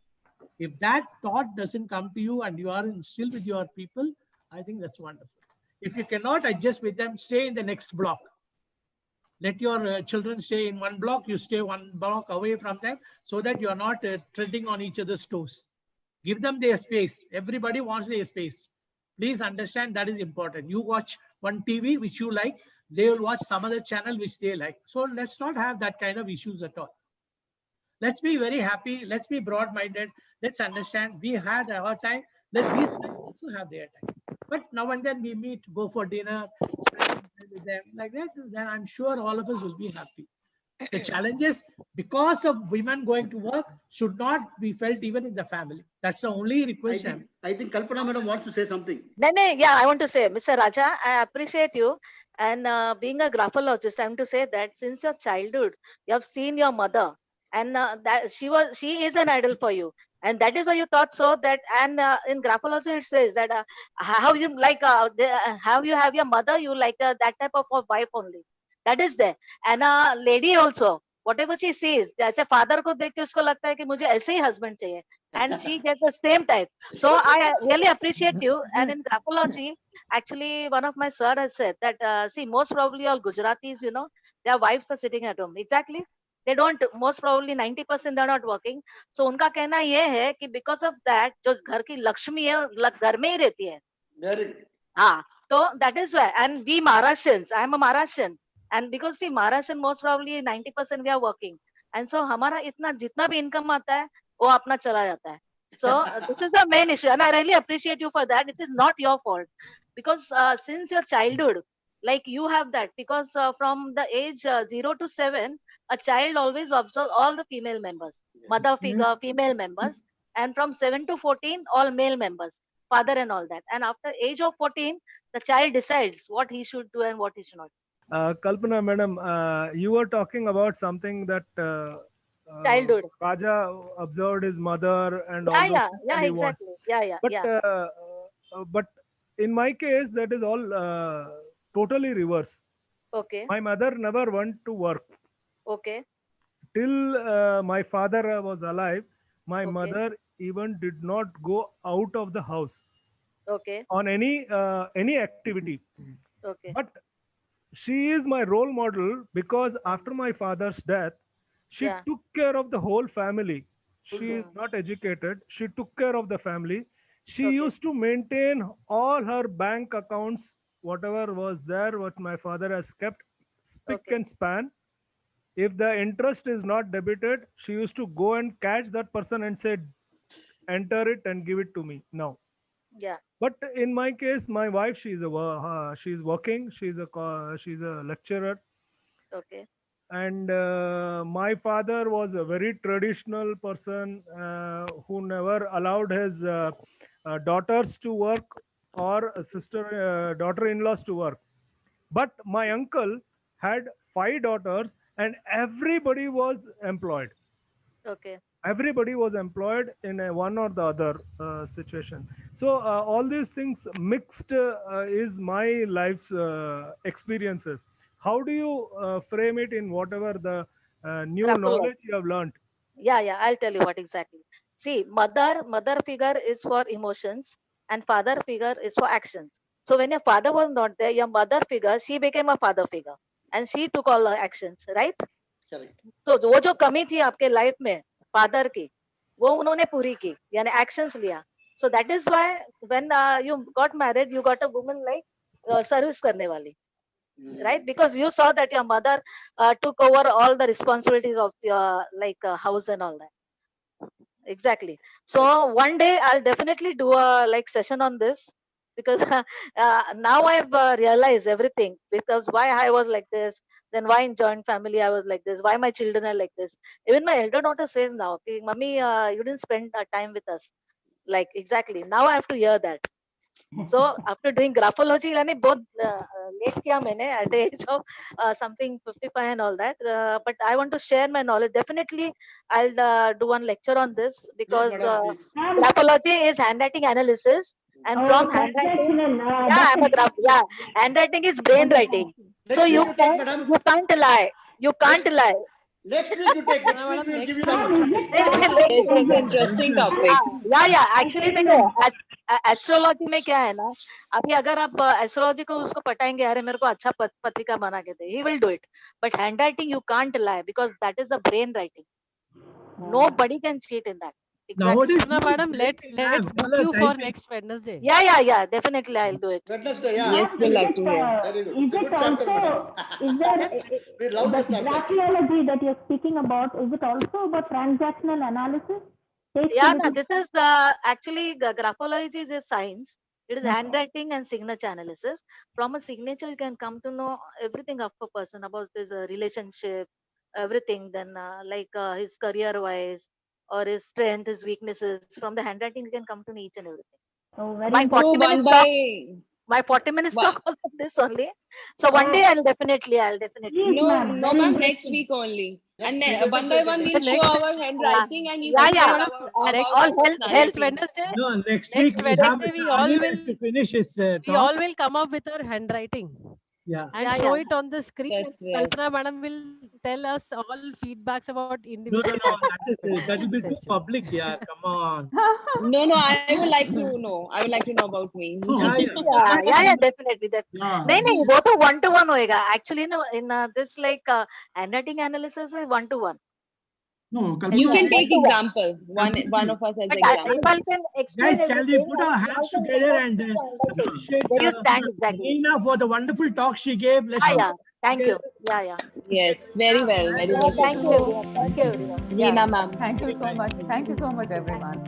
If that thought doesn't come to you and you are still with your people, I think that's wonderful. If you cannot adjust with them, stay in the next block. Let your children stay in one block. You stay one block away from them so that you are not treading on each other's toes. Give them their space. Everybody wants their space. Please understand that is important. You watch one TV which you like, they will watch some other channel which they like. So let's not have that kind of issues at all. Let's be very happy. Let's be broad-minded. Let's understand we had our time. Let these guys also have their time. But now and then we meet, go for dinner, spend time with them like that. Then I'm sure all of us will be happy. The challenges because of women going to work should not be felt even in the family. That's the only request. I think Kalpana madam wants to say something. Yeah, I want to say, Mr. Raja, I appreciate you. And being a graphologist, I want to say that since your childhood, you have seen your mother, and that she is an idol for you. And that is why you thought so. That, and in graphology it says that how you like how you have your mother, you like that type of a wife only. That is there. And a lady also, whatever she sees, जैसे father को देख के उसको लगता है कि मुझे ऐसे ही husband चाहिए, and she gets the same type. So I really appreciate you. And in graphology, actually, one of my sir has said that see, most probably all Gujaratis, their wives are sitting at home. Exactly. they don't, most probably 90% they're not working. So उनका कहना ये है कि because of that जो घर की लक्ष्मी है घर में ही रहती है. Very good. हाँ, so that is why. And we Maharashtrians, I am a Maharashtrian, and because see Maharashtrian most probably 90% we are working, and so हमारा इतना जितना भी income आता है वो अपना चला जाता है. So this is the main issue, and I really appreciate you for that. It is not your fault, because since your childhood, like you have that, because from the age 0 to 7, a child always observe all the female members, mother figure, female members, and from 7 to 14, all male members, father and all that. And after age of 14, the child decides what he should do and what he should not. Kalpana, madam, you were talking about something that childhood. Raja observed his mother and all Yeah, those yeah, exactly. Yeah. But in my case, that is all totally reverse. Okay. My mother never went to work. Okay. Till my father was alive, my mother even did not go out of the house. Okay. On any activity. Okay. But she is my role model because after my father's death, she took care of the whole family. She is not educated. She took care of the family. She used to maintain all her bank accounts, whatever was there, what my father has kept, spick and span. If the interest is not debited, she used to go and catch that person and say, enter it and give it to me now. Yeah. But in my case, my wife, she's working. She's a lecturer. Okay. And my father was a very traditional person who never allowed his daughters to work or daughter-in-laws to work. But my uncle had 5 daughters and everybody was employed. Okay. Everybody was employed in a one or the other situation. So all these things mixed is my life's experiences. How do you frame it in whatever the new knowledge you have learned? Yeah, I'll tell you what exactly. See, mother figure is for emotions and father figure is for actions. So when your father was not there, your mother figure, she became a father figure and she took all the actions, right? Correct. So वो जो कमी थी आपके life में father की, वो उन्होंने पूरी की, यानी actions लिया. So that is why when you got married, you got a woman like service करने वाली. Right, because you saw that your mother took over all the responsibilities of your house and all that. Exactly. So one day I'll definitely do a session on this, because now I've realized everything, because why I was like this, then why in joint family I was like this, why my children are like this. Even my elder daughter says now, okay, Mummy, you didn't spend time with us. Like exactly. Now I have to hear that. So after doing graphology, यानी बहुत late किया मैंने at the age of something 55 and all that. But I want to share my knowledge. Definitely, I'll do one lecture on this, because graphology is handwriting analysis, and from handwriting, handwriting is brain writing. So you can't lie. You can't lie. Next week you take. Next week we will give you the opportunity. This is an interesting topic. Yeah. Actually, देखो astrology में क्या है ना, अभी अगर आप astrology को उसको पटाएंगे, अरे मेरे को अच्छा पत्रिका बना के दे, he will do it. But handwriting you can't lie, because that is the brain writing. Nobody can cheat in that. Exactly. Madam, let's book you for next Wednesday. Yeah. Definitely, I'll do it. Wednesday, yeah. Yes, we like to hear. Very good. Is It's a it good chapter, also, madam. is there, We love the this chapter. graphology that you're speaking about, is it also about transactional analysis? Yeah, no, this is actually graphology is a science. It is handwriting and signature analysis. From a signature, you can come to know everything of a person, about his relationship, everything. Then his career-wise, or his strength, his weaknesses. From the handwriting, you can come to know each and everything. Oh, very My 40 So minutes one talk, by my 40 minutes talk was on this only. So one day I'll definitely. Please, no, ma'am, no, very ma'am. interesting. Next week only, and week, one by one we'll show next our session, handwriting, and you Yeah, can yeah. tell about All our health. next personality. Wednesday. No, next week Next we have Wednesday, Mr. Anil has to finish his we talk. all will come up with our handwriting. Yeah. And Yeah, show yeah. it on the screen. That's And right. Kalpana madam will tell us all feedbacks about No, individual that will be too session. public. Yeah, come on. No, I would like to know. I would like to know about me. Yeah, Yeah, definitely. Yeah. नहीं, वो तो 1-to-1 होएगा. Actually, no, in this like handwriting analysis is 1-to-1. No, You Kalpana, can take 1-to-1. example. One of us as But example. if I can explain guys, shall we everything, put our hands together and appreciate where you stand exactly. Reena for the wonderful talk she gave? Let's Yeah, put yeah. our Thank you. together. Yeah. Yes, very well, very well. Thank you, everyone. Thank you, everyone. Yeah. Reena ma'am. Thank you so much. Thank you so much, everyone.